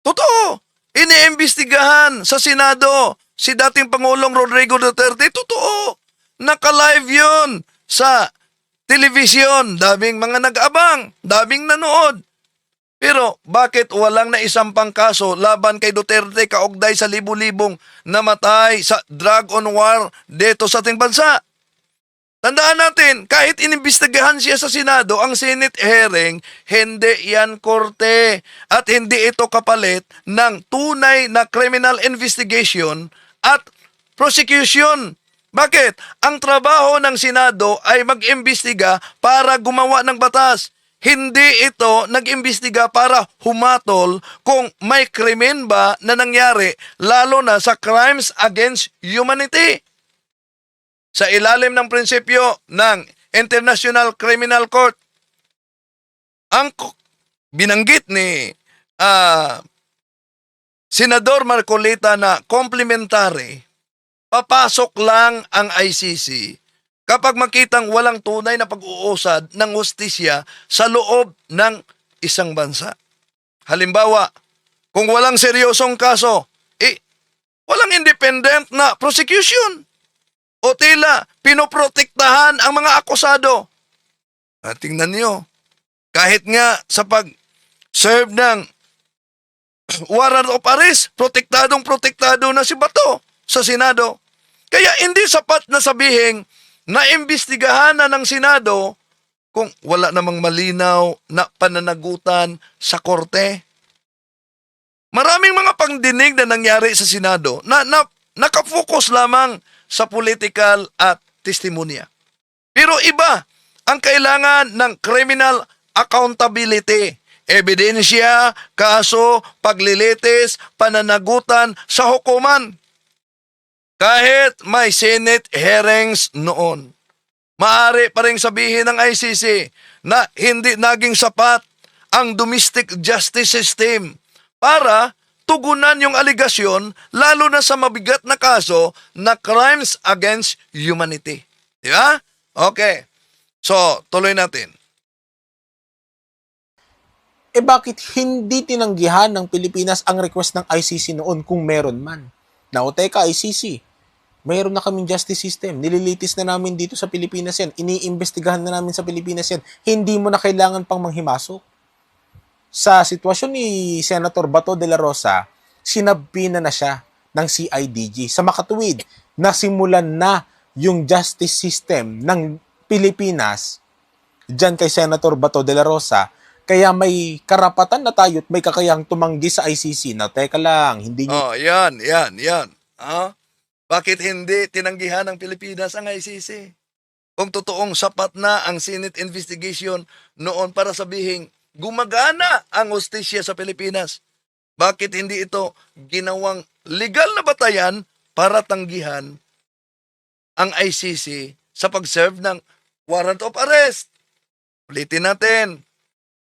Totoo. Iniimbestigahan sa Senado si dating Pangulong Rodrigo Duterte. Totoo. Naka-live yun sa television, daming mga nag-abang, daming nanood. Pero bakit walang naisampang kaso laban kay Duterte kaugnay sa libu-libong namatay sa drug on war dito sa ating bansa? Tandaan natin, kahit inimbestigahan siya sa Senado, ang Senate hearing, hindi yan korte at hindi ito kapalit ng tunay na criminal investigation at prosecution. Bakit? Ang trabaho ng Senado ay mag-imbestiga para gumawa ng batas. Hindi ito nag-imbestiga para humatol kung may krimen ba na nangyari, lalo na sa crimes against humanity. Sa ilalim ng prinsipyo ng International Criminal Court, ang binanggit ni Senador Marcolita na complementary, papasok lang ang ICC kapag makitang walang tunay na pag-uusad ng hustisya sa loob ng isang bansa. Halimbawa, kung walang seryosong kaso, walang independent na prosecution. O tila, pinoprotektahan ang mga akusado. At tingnan niyo, kahit nga sa pag-serve ng warrant of arrest, protektado na si Bato sa Senado. Kaya hindi sapat na sabihin na imbestigahan na ng Senado kung wala namang malinaw na pananagutan sa korte. Maraming mga pangdinig na nangyari sa Senado na nakafocus lamang sa political at testimonya. Pero iba ang kailangan ng criminal accountability, ebidensya, kaso, paglilitis, pananagutan sa hukuman. Kahit may Senate hearings noon, maaari pa rin sabihin ng ICC na hindi naging sapat ang domestic justice system para tugunan yung aligasyon, lalo na sa mabigat na kaso na crimes against humanity. Di ba? Okay. So, tuloy natin. Bakit hindi tinanggihan ng Pilipinas ang request ng ICC noon kung meron man? Teka, ICC, mayroon na kaming justice system. Nililitis na namin dito sa Pilipinas yan. Iniimbestigahan na namin sa Pilipinas yan. Hindi mo na kailangan pang manghimasok. Sa sitwasyon ni Senator Bato de la Rosa, sinabina na siya ng CIDG. Sa makatuwid, nasimulan na yung justice system ng Pilipinas dyan kay Senator Bato de la Rosa, kaya may karapatan na tayo at may kakayang tumanggi sa ICC. Teka lang, hindi nyo... Yan. Bakit hindi tinanggihan ng Pilipinas ang ICC? Kung totoong sapat na ang Senate investigation noon para sabihin, gumagana ang hustisya sa Pilipinas. Bakit hindi ito ginawang legal na batayan para tanggihan ang ICC sa pag-serve ng warrant of arrest? Ulitin natin,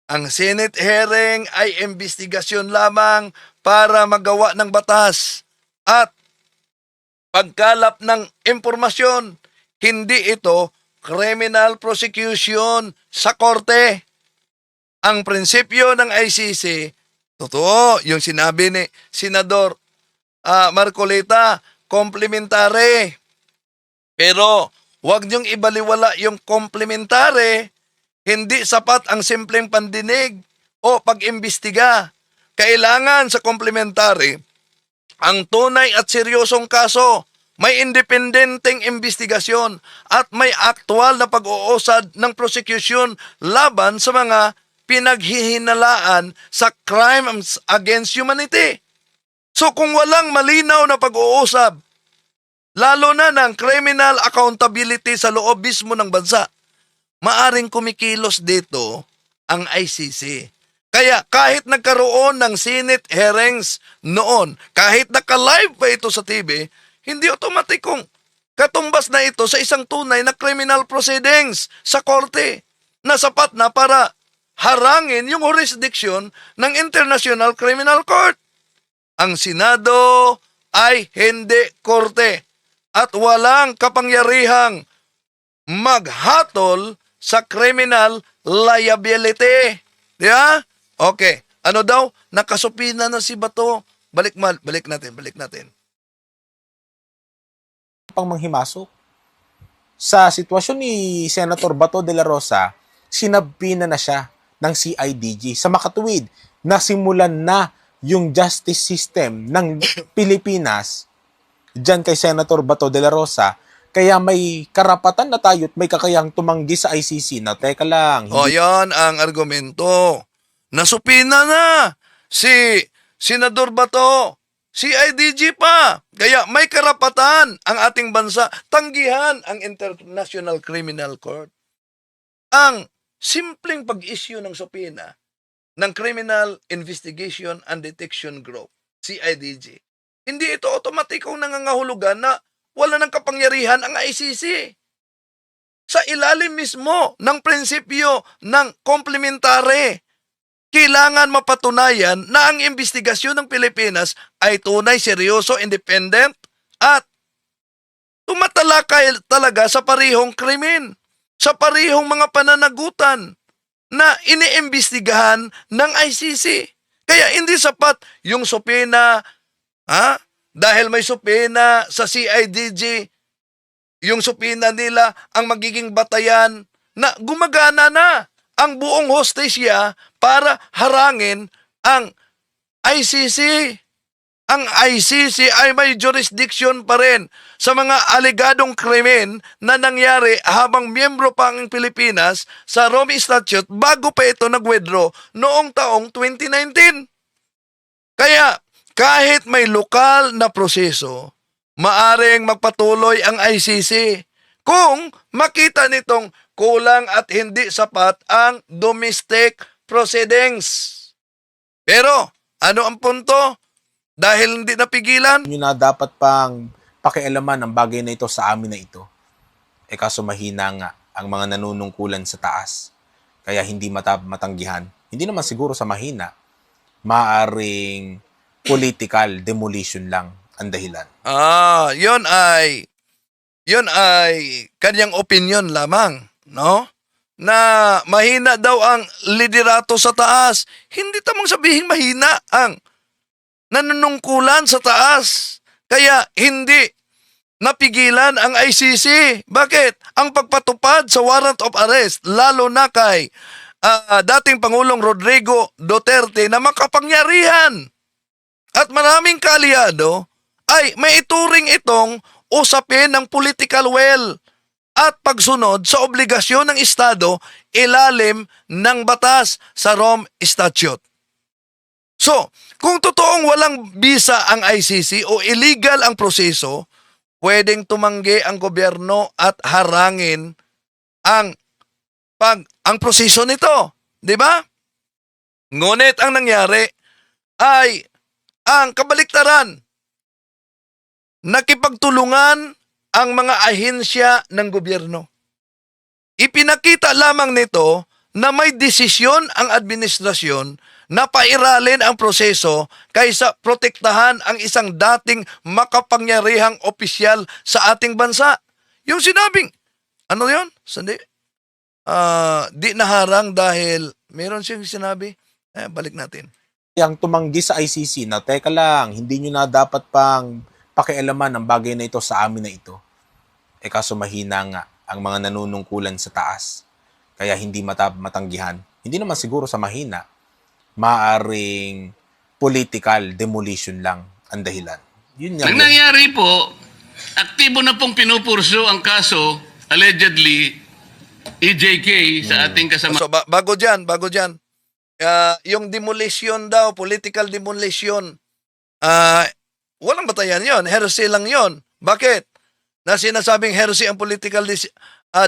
ang Senate hearing ay investigasyon lamang para magawa ng batas at pagkalap ng impormasyon. Hindi ito criminal prosecution sa korte. Ang prinsipyo ng ICC, totoo, yung sinabi ni Senador Marcolita, complementary. Pero huwag niyong ibaliwala yung complementary. Hindi sapat ang simpleng pandinig o pag-imbestiga. Kailangan sa complementary, ang tunay at seryosong kaso, may independenteng investigasyon at may aktual na pag-uusad ng prosecution laban sa mga pinaghihinalaan sa crimes against humanity. So kung walang malinaw na pag-uusap, lalo na ng criminal accountability sa loob mismo ng bansa, maaring kumikilos dito ang ICC. Kaya kahit nagkaroon ng Senate hearings noon, kahit naka-live pa ito sa TV, hindi otomatikong katumbas na ito sa isang tunay na criminal proceedings sa korte na sapat na para harangin yung jurisdiction ng International Criminal Court. Ang Senado ay hindi korte at walang kapangyarihang maghatol sa criminal liability. Di ba? Okay. Ano daw? Nakasupina na si Bato. Balik natin. pang manghimasok. Sa sitwasyon ni Senator Bato de la Rosa, sinabina na siya ng CIDG. Sa makatuwid, nasimulan na yung justice system ng Pilipinas dyan kay Senator Bato de la Rosa, Kaya may karapatan na tayo at may kakayahang tumanggi sa ICC na teka lang, O hindi yan ang argumento. Nasupina na si Senador Bato, CIDG pa. Kaya may karapatan ang ating bansa tanggihan ang International Criminal Court. Ang simpleng pag-issue ng supina ng Criminal Investigation and Detection Group, CIDG, hindi ito otomatikong nangangahulugan na wala ng kapangyarihan ang ICC. Sa ilalim mismo ng prinsipyo ng komplementare, kailangan mapatunayan na ang investigasyon ng Pilipinas ay tunay, seryoso, independent at tumatalakay talaga sa parihong krimen, sa parihong mga pananagutan na iniimbestigahan ng ICC. Kaya hindi sapat yung supina, dahil may supina sa CIDG, yung supina nila ang magiging batayan na gumagana na ang buong hostesya para harangin ang ICC. Ang ICC ay may jurisdiction pa rin sa mga alegadong krimen na nangyari habang miyembro pa ang Pilipinas sa Rome Statute bago pa ito nag-withdraw noong taong 2019. Kaya kahit may lokal na proseso, maaring magpatuloy ang ICC kung makita nitong kulang at hindi sapat ang domestic proceedings. Pero ano ang punto? Dahil hindi napigilan, nyo na dapat pang pakialaman ang bagay na ito sa amin na ito. Kaso mahina nga ang mga nanunungkulan sa taas. Kaya hindi matanggihan. Hindi naman siguro sa mahina, maaring political demolition lang ang dahilan. Yun ay kanyang opinion lamang, no? Na mahina daw ang liderato sa taas. Hindi tamang sabihin mahina ang nanunungkulan sa taas. Kaya hindi napigilan ang ICC. Bakit? Ang pagpatupad sa warrant of arrest, lalo na kay dating Pangulong Rodrigo Duterte na makapangyarihan at maraming kaaliado, ay may ituring itong usapin ng political will at pagsunod sa obligasyon ng Estado ilalim ng batas sa Rome Statute. So, kung totoong walang bisa ang ICC o illegal ang proseso, pwedeng tumanggi ang gobyerno at harangin ang proseso nito. Di ba? Ngunit ang nangyari ay ang kabaliktaran. Nakipagtulungan ang mga ahensya ng gobyerno. Ipinakita lamang nito na may desisyon ang administrasyon na pairalin ang proseso kaysa protektahan ang isang dating makapangyarihang opisyal sa ating bansa. Yung sinabing, ano yun? Sandi? Di naharang dahil meron siyang sinabi. Balik natin. Yang tumanggi sa ICC na teka lang, hindi nyo na dapat pang pakialaman ang bagay na ito sa amin na ito. Kaso mahina nga ang mga nanunungkulan sa taas. Kaya hindi matanggihan. Hindi naman siguro sa mahina, maaring political demolition lang ang dahilan. Yun Ang nangyari po, aktibo na pong pinupurso ang kaso, allegedly, EJK sa ating kasama. So, bago dyan, yung demolition daw, political demolition, walang batayan yon, heresy lang yon. Bakit? Na sinasabing heresy ang political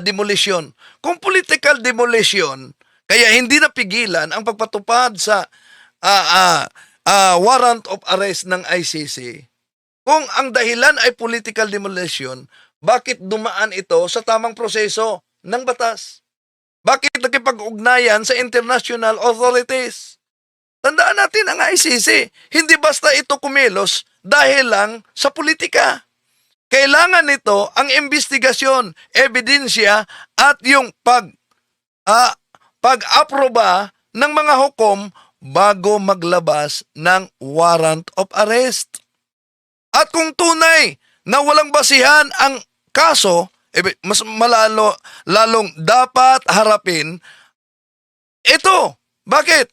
demolition. Kung political demolition, kaya hindi napigilan ang pagpatupad sa warrant of arrest ng ICC. Kung ang dahilan ay political demolition, bakit dumaan ito sa tamang proseso ng batas? Bakit nakipag-ugnayan sa international authorities? Tandaan natin ang ICC. Hindi basta ito kumilos dahil lang sa politika. Kailangan nito ang investigasyon, ebidensya at yung pag-aproba ng mga hukom bago maglabas ng warrant of arrest. At kung tunay na walang basihan ang kaso, mas lalong dapat harapin ito. Bakit?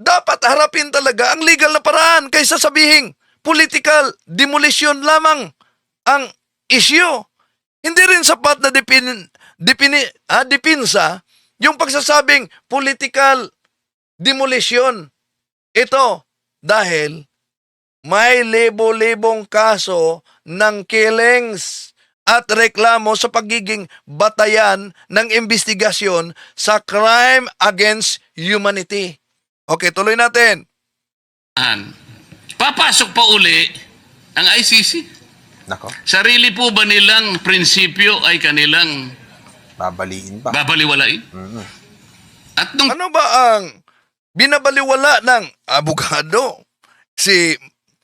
Dapat harapin talaga ang legal na paraan kaysa sabihing political demolition lamang ang issue. Hindi rin sapat na dipinsa yung pagsasabing political demolition. Ito dahil may libo-libong kaso ng killings at reklamo sa pagiging batayan ng investigasyon sa crime against humanity. Okay, tuloy natin. Papasok pa uli ang ICC. Nako, Sarili po ba nilang prinsipyo ay kanilang babaliin pa. babaliwalain? At nung Ano ba ang binabaliwala ng abogado? Si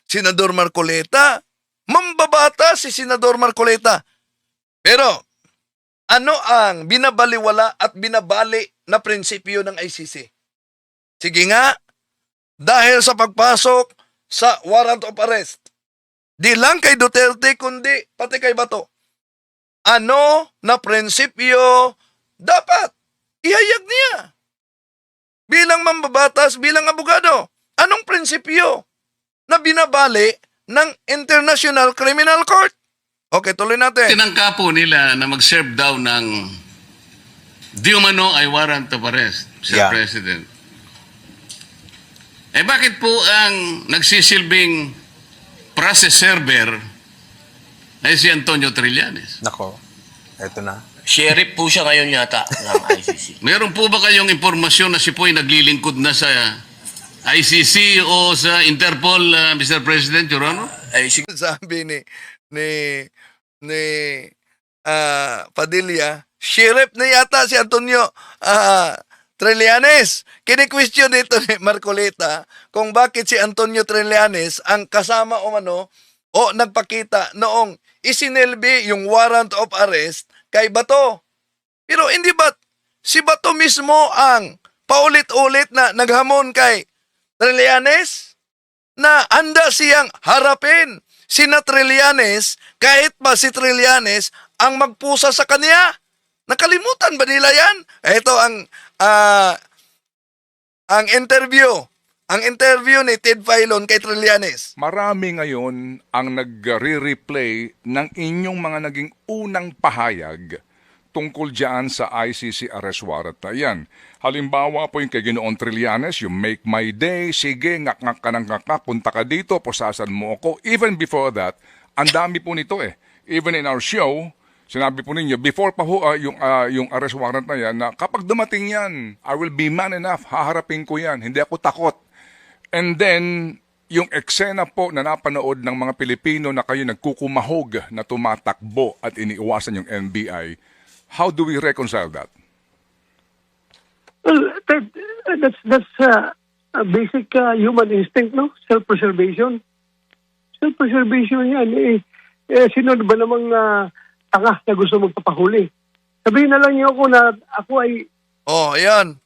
Senador Marcoleta? Mambabata si Senador Marcoleta. Pero, ano ang binabaliwala at binabali na prinsipyo ng ICC? Sige nga, dahil sa pagpasok sa warrant of arrest, di lang kay Duterte kundi pati kay Bato. Ano na prinsipyo dapat ihayag niya? Bilang mambabatas, bilang abogado, anong prinsipyo na binabali ng International Criminal Court? Okay, tuloy natin. tinangka po nila na mag-serve daw ng di umano ay warrant of arrest, Sir Yeah. President. Bakit po ang nagsisilbing process server ay si Antonio Trillanes? Nako, eto na. Sheriff po siya ngayon yata ng ICC. Meron po ba kayong impormasyon na si Poy naglilingkod na sa ICC o sa Interpol, Mr. President, Your Honor? Ay, siguro Sabi ni Padilla, sheriff na yata si Antonio Trillanes. Kini-question nito ni Marcoleta kung bakit si Antonio Trillanes ang kasama o nagpakita noong isinilbi yung warrant of arrest kay Bato. Pero hindi ba si Bato mismo ang paulit-ulit na naghamon kay Trillanes na handa siyang harapin sina Trillanes kahit pa si Trillanes ang magpusa sa kanya? Nakalimutan ba nila yan? Ito ang interview. Ang interview ni Ted Filon kay Trillanes. Marami ngayon ang nagre-replay ng inyong mga naging unang pahayag tungkol dyan sa ICC arrest warrant na yan. Halimbawa po yung kay Ginoong Trillanes, yung make my day, sige, ngak-ngak ka ng ngak, punta ka dito, posasan mo ako. Even before that, ang dami po nito eh. Even in our show, sinabi po ninyo, before pa ho yung arrest warrant na yan, na kapag dumating yan, I will be man enough, haharapin ko yan, hindi ako takot. And then, yung eksena po na napanood ng mga Pilipino na kayo nagkukumahog na tumatakbo at iniiwasan yung NBI, how do we reconcile that? Well, Ted, that's a basic human instinct, no? Self-preservation. Self-preservation yan. Sino ba namang tanga na gusto magpapahuli? Sabihin na lang niyo ako na ako ay Oh, yan.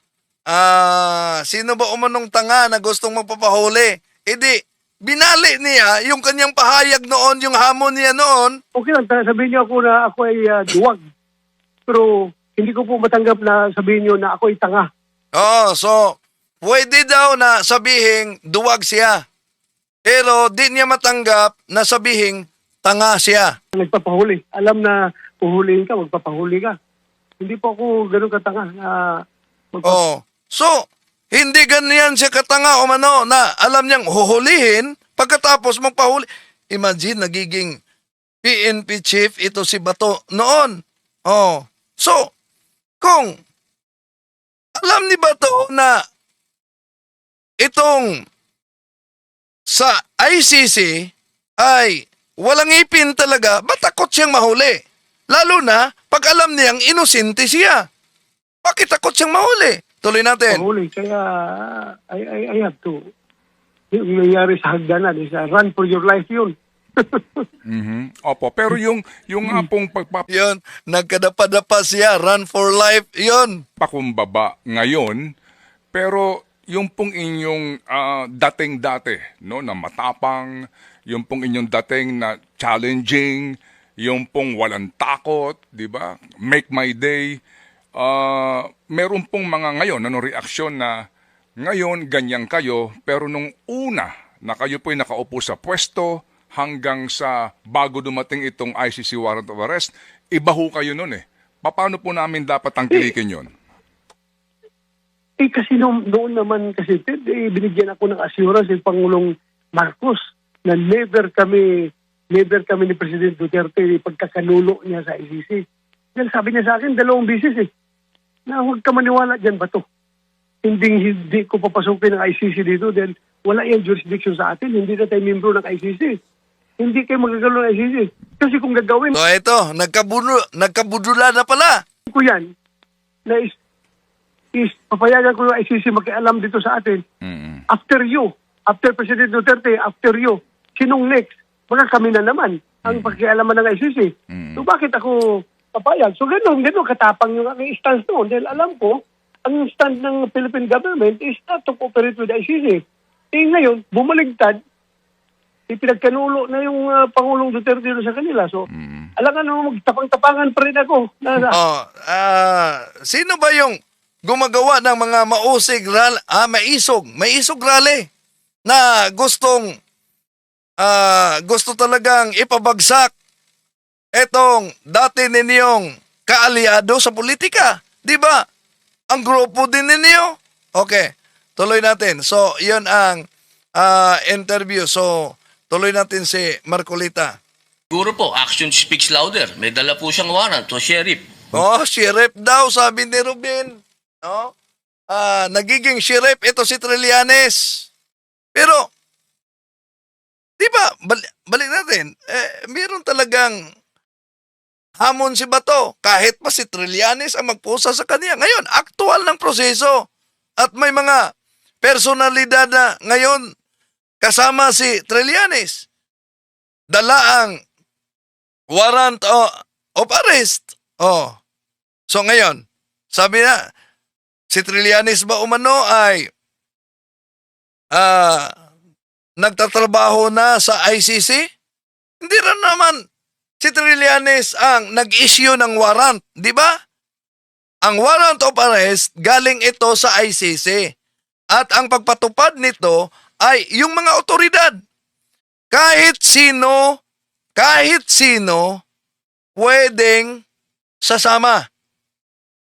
Sino ba umanong tanga na gustong magpapahuli? Di, binali niya yung kanyang pahayag noon, yung hamon niya noon. okay lang. Sabihin niyo ako na ako ay duwag. Pero hindi ko po matanggap na sabihin niyo na ako ay tanga. Oh, so, pwede daw na sabihing duwag siya. Pero di niya matanggap na sabihing tanga siya. Nagpapahuli. Alam na puhulihin ka, magpapahuli ka. Hindi po ako ganun katanga na Oh, so, hindi ganyan siya katanga na alam niyang huhulihin pagkatapos magpahuli. Imagine, nagiging PNP chief ito si Bato noon. Oh, so, kung alam ni Bato na itong sa ICC ay walang ipin talaga, ba't takot siyang mahuli? Lalo na pag alam niyang inosente siya. Bakit takot siyang mahuli? Tuloy natin. pahuli. Kaya I have to. Yung nangyari sa hagdanan is run for your life yun. Opo, pero yung nga pong Yun, nagkadapa-dapa siya, run for life, yun. pagpapakumbaba ngayon, pero yung pong inyong dating dati, no, na matapang, yung pong inyong dating na challenging, yung pong walang takot, di ba? Make my day. Meron pong mga ngayon, reaksyon na ngayon ganyan kayo, pero nung una na kayo po'y nakaupo sa pwesto, hanggang sa bago dumating itong ICC warrant of arrest, iba ho kayo nun eh. Paano po namin dapat tangkilikin yun? Kasi noon naman kasi, binigyan ako ng assurance ng Pangulong Marcos na never kami ni President Duterte pagkakanulo niya sa ICC. Dahil sabi niya sa akin, 2 beses na huwag ka maniwala dyan ba to? Hindi ko papasukin ng ICC dito dahil wala yung jurisdiction sa atin. Hindi na tayo membro ng ICC. Hindi kayo magagalo ng ICC. Kasi kung gagawin So ito, nagkabudula na pala. ko yan, na is papayagan ko yung ICC makialam dito sa atin. After President Duterte, after you, sinong next? Baka kami na naman ang pakialaman ng ICC. So bakit ako papayag? So ganun katapang yung aking stance noon. Dahil alam ko, ang stand ng Philippine government is not to cooperate with the ICC. Ngayon, bumaligtad, pinagkanulo na yung Pangulong Duterte sa kanila. So, alangan naman magtapang-tapangan pa rin ako. Sino ba yung gumagawa ng mga maisog rally na gusto talagang ipabagsak etong dati ninyong kaalyado sa politika, di ba? Ang grupo din ninyo. Okay, tuloy natin. So, yun ang interview. So, tuloy natin si Marcolita. Siguro po, action speaks louder. May dala po siyang warrant o sheriff. Oh, sheriff daw, sabi ni Ruben. No? Nagiging sheriff ito si Trillanes. Pero, di ba, balik natin, meron talagang hamon si Bato. Kahit pa si Trillanes ang magpusa sa kanya. Ngayon, aktual ng proseso. At may mga personalidad na ngayon kasama si Trillanes. Dala ang warrant of arrest. Oh. So ngayon, sabi na, si Trillanes ba umano ay nagtatrabaho na sa ICC? Hindi rin naman si Trillanes ang nag-issue ng warrant, di ba? Ang warrant of arrest galing ito sa ICC. At ang pagpatupad nito ay yung mga otoridad. Kahit sino pwedeng sasama.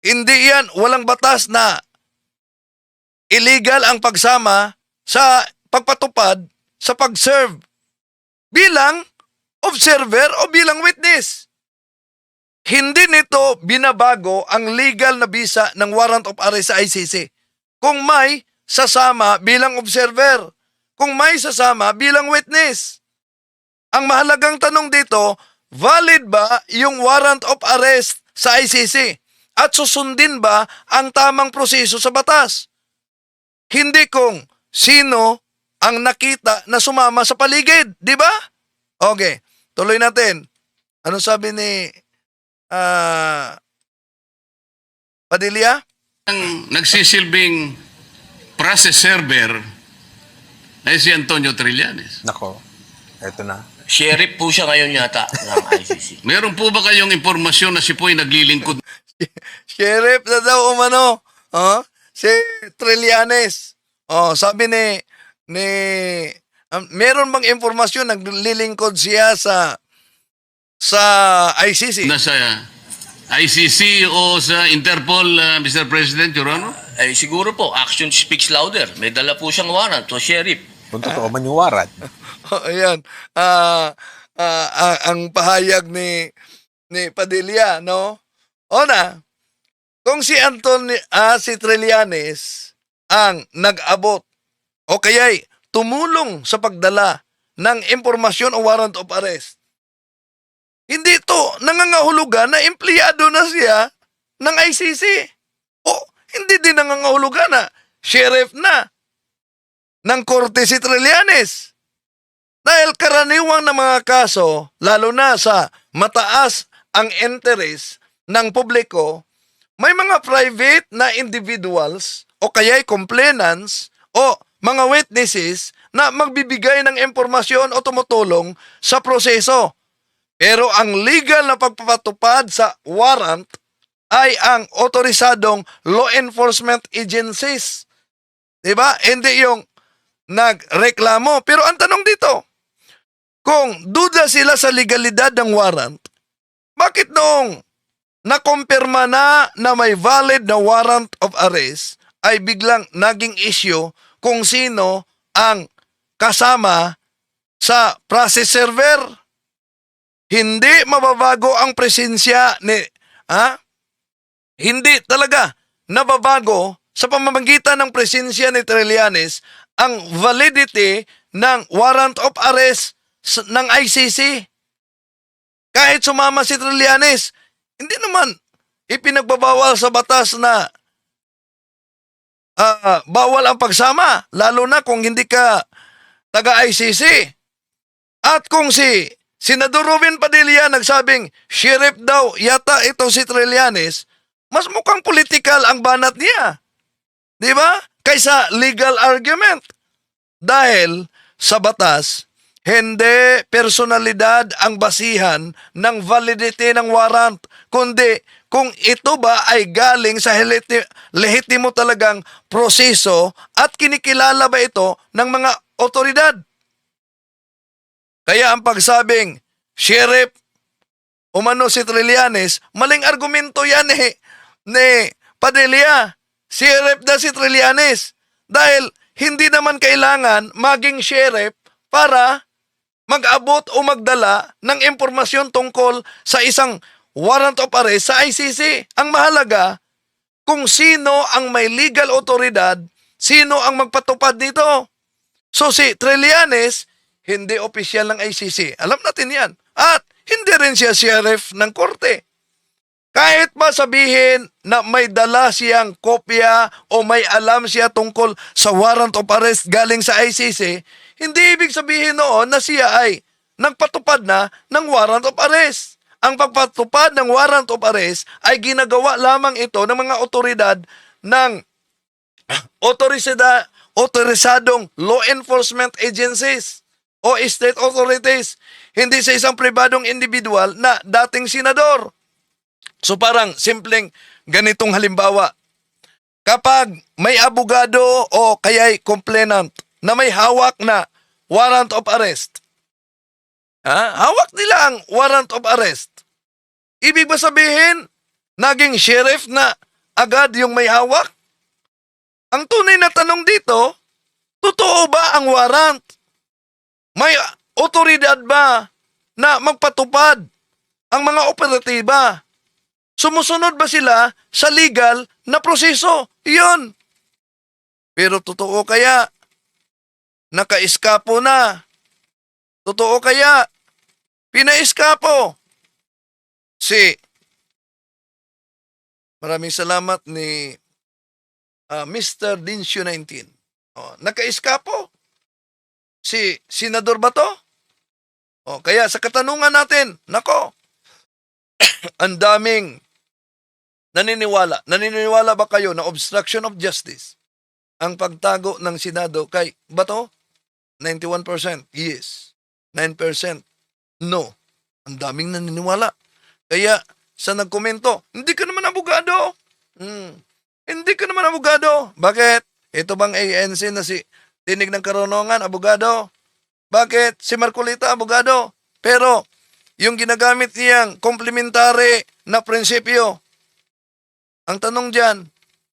Hindi yan, walang batas na illegal ang pagsama sa pagpatupad sa pag-serve bilang observer o bilang witness. Hindi nito binabago ang legal na bisa ng warrant of arrest sa ICC. Kung may sasama bilang observer, kung may sasama bilang witness. Ang mahalagang tanong dito, valid ba yung warrant of arrest sa ICC? At susundin ba ang tamang proseso sa batas? Hindi kung sino ang nakita na sumama sa paligid, di ba? Okay, tuloy natin. Ano sabi ni Padilla? Ang nagsisilbing process server ay si Antonio Trillanes. Nako, eto na. Sheriff po siya ngayon yata ng ICC. Meron po ba kayong impormasyon na si Poy naglilingkod Sheriff na daw umano. Si Trillanes. Sabi ni meron bang impormasyon naglilingkod siya sa ICC? na sa ICC o sa Interpol, Mr. President, Your Honor? Ay siguro po, action speaks louder. May dala po siyang warrant o sheriff. Kung totoo man yung warrant. Ayan. Ang pahayag ni Padilla, no? Kung si Trillanes ang nag-abot o kaya'y tumulong sa pagdala ng impormasyon o warrant of arrest, hindi to nangangahulugan na empleyado na siya ng ICC. O hindi din nangangahulugan na sheriff na ng korte si Trillanes. Dahil karaniwang na mga kaso, lalo na sa mataas ang interest ng publiko, may mga private na individuals o kaya'y complainants o mga witnesses na magbibigay ng impormasyon o tumutulong sa proseso. Pero ang legal na pagpapatupad sa warrant ay ang otorisadong law enforcement agencies. Diba? Hindi yung nagreklamo. Pero ang tanong dito, kung duda sila sa legalidad ng warrant, bakit noong nakumpirma na may valid na warrant of arrest ay biglang naging issue kung sino ang kasama sa process server? Hindi mababago ang presensya ni hindi talaga nababago sa pamamagitan ng presensya ni Trillanes ang validity ng warrant of arrest ng ICC. Kahit sumama si Trillanes, hindi naman ipinagbabawal sa batas na bawal ang pagsama, lalo na kung hindi ka taga-ICC. At kung si Senador Robin Padilla nagsabing sheriff daw yata ito si Trillanes, mas mukhang political ang banat niya. Di ba? Kaysa legal argument. Dahil sa batas, hindi personalidad ang basihan ng validity ng warrant, kundi kung ito ba ay galing sa lehitimo talagang proseso at kinikilala ba ito ng mga otoridad. Kaya ang pagsabing, sheriff, umano si Trillanes, maling argumento yan ni Padilla. Sheriff na si Trillanes. Dahil hindi naman kailangan maging sheriff para mag-abot o magdala ng impormasyon tungkol sa isang warrant of arrest sa ICC. Ang mahalaga, kung sino ang may legal otoridad, sino ang magpatupad nito. So si Trillanes, hindi opisyal ng ICC. Alam natin yan. At hindi rin siya sheriff ng korte. Kahit ba sabihin na may dala siyang kopya o may alam siya tungkol sa warrant of arrest galing sa ICC, hindi ibig sabihin noon na siya ay nagpatupad na ng warrant of arrest. Ang pagpatupad ng warrant of arrest ay ginagawa lamang ito ng mga otoridad ng otorisadong law enforcement agencies o state authorities, hindi sa isang pribadong individual na dating senador. So parang simpleng ganitong halimbawa, kapag may abogado o kaya'y complainant na may hawak na warrant of arrest, hawak nila ang warrant of arrest, ibig ba sabihin, naging sheriff na agad yung may hawak? Ang tunay na tanong dito, totoo ba ang warrant? May otoridad ba na magpatupad ang mga operatiba? Sumusunod ba sila sa legal na proseso? Iyon. Pero totoo kaya nakaiskapo na? Totoo kaya pinaiskapo? Maraming salamat ni Mr. Dincio 19. Nakaiskapo? Si Senador ba to? Kaya sa katanungan natin, nako, ang daming naniniwala. Naniniwala ba kayo na obstruction of justice ang pagtago ng Senado kay Bato? 91% yes. 9% no. Ang daming naniniwala. Kaya sa nagkomento, hindi ka naman abogado. Hindi ka naman abogado. Bakit? Ito bang ANC na si Tinig ng Karunungan, abogado? Bakit? Si Marcolita, abogado? Pero yung ginagamit niyang komplementary na prinsipyo, ang tanong dyan,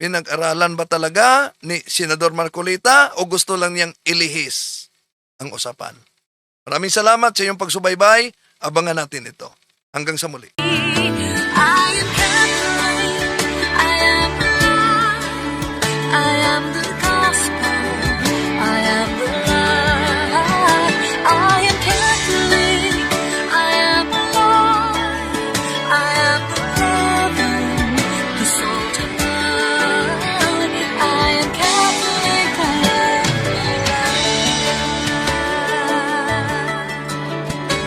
pinag-aralan ba talaga ni Senador Marcolita o gusto lang niyang ilihis ang usapan? Maraming salamat sa iyong pagsubaybay. Abangan natin ito. Hanggang sa muli. I am Catherine. I am the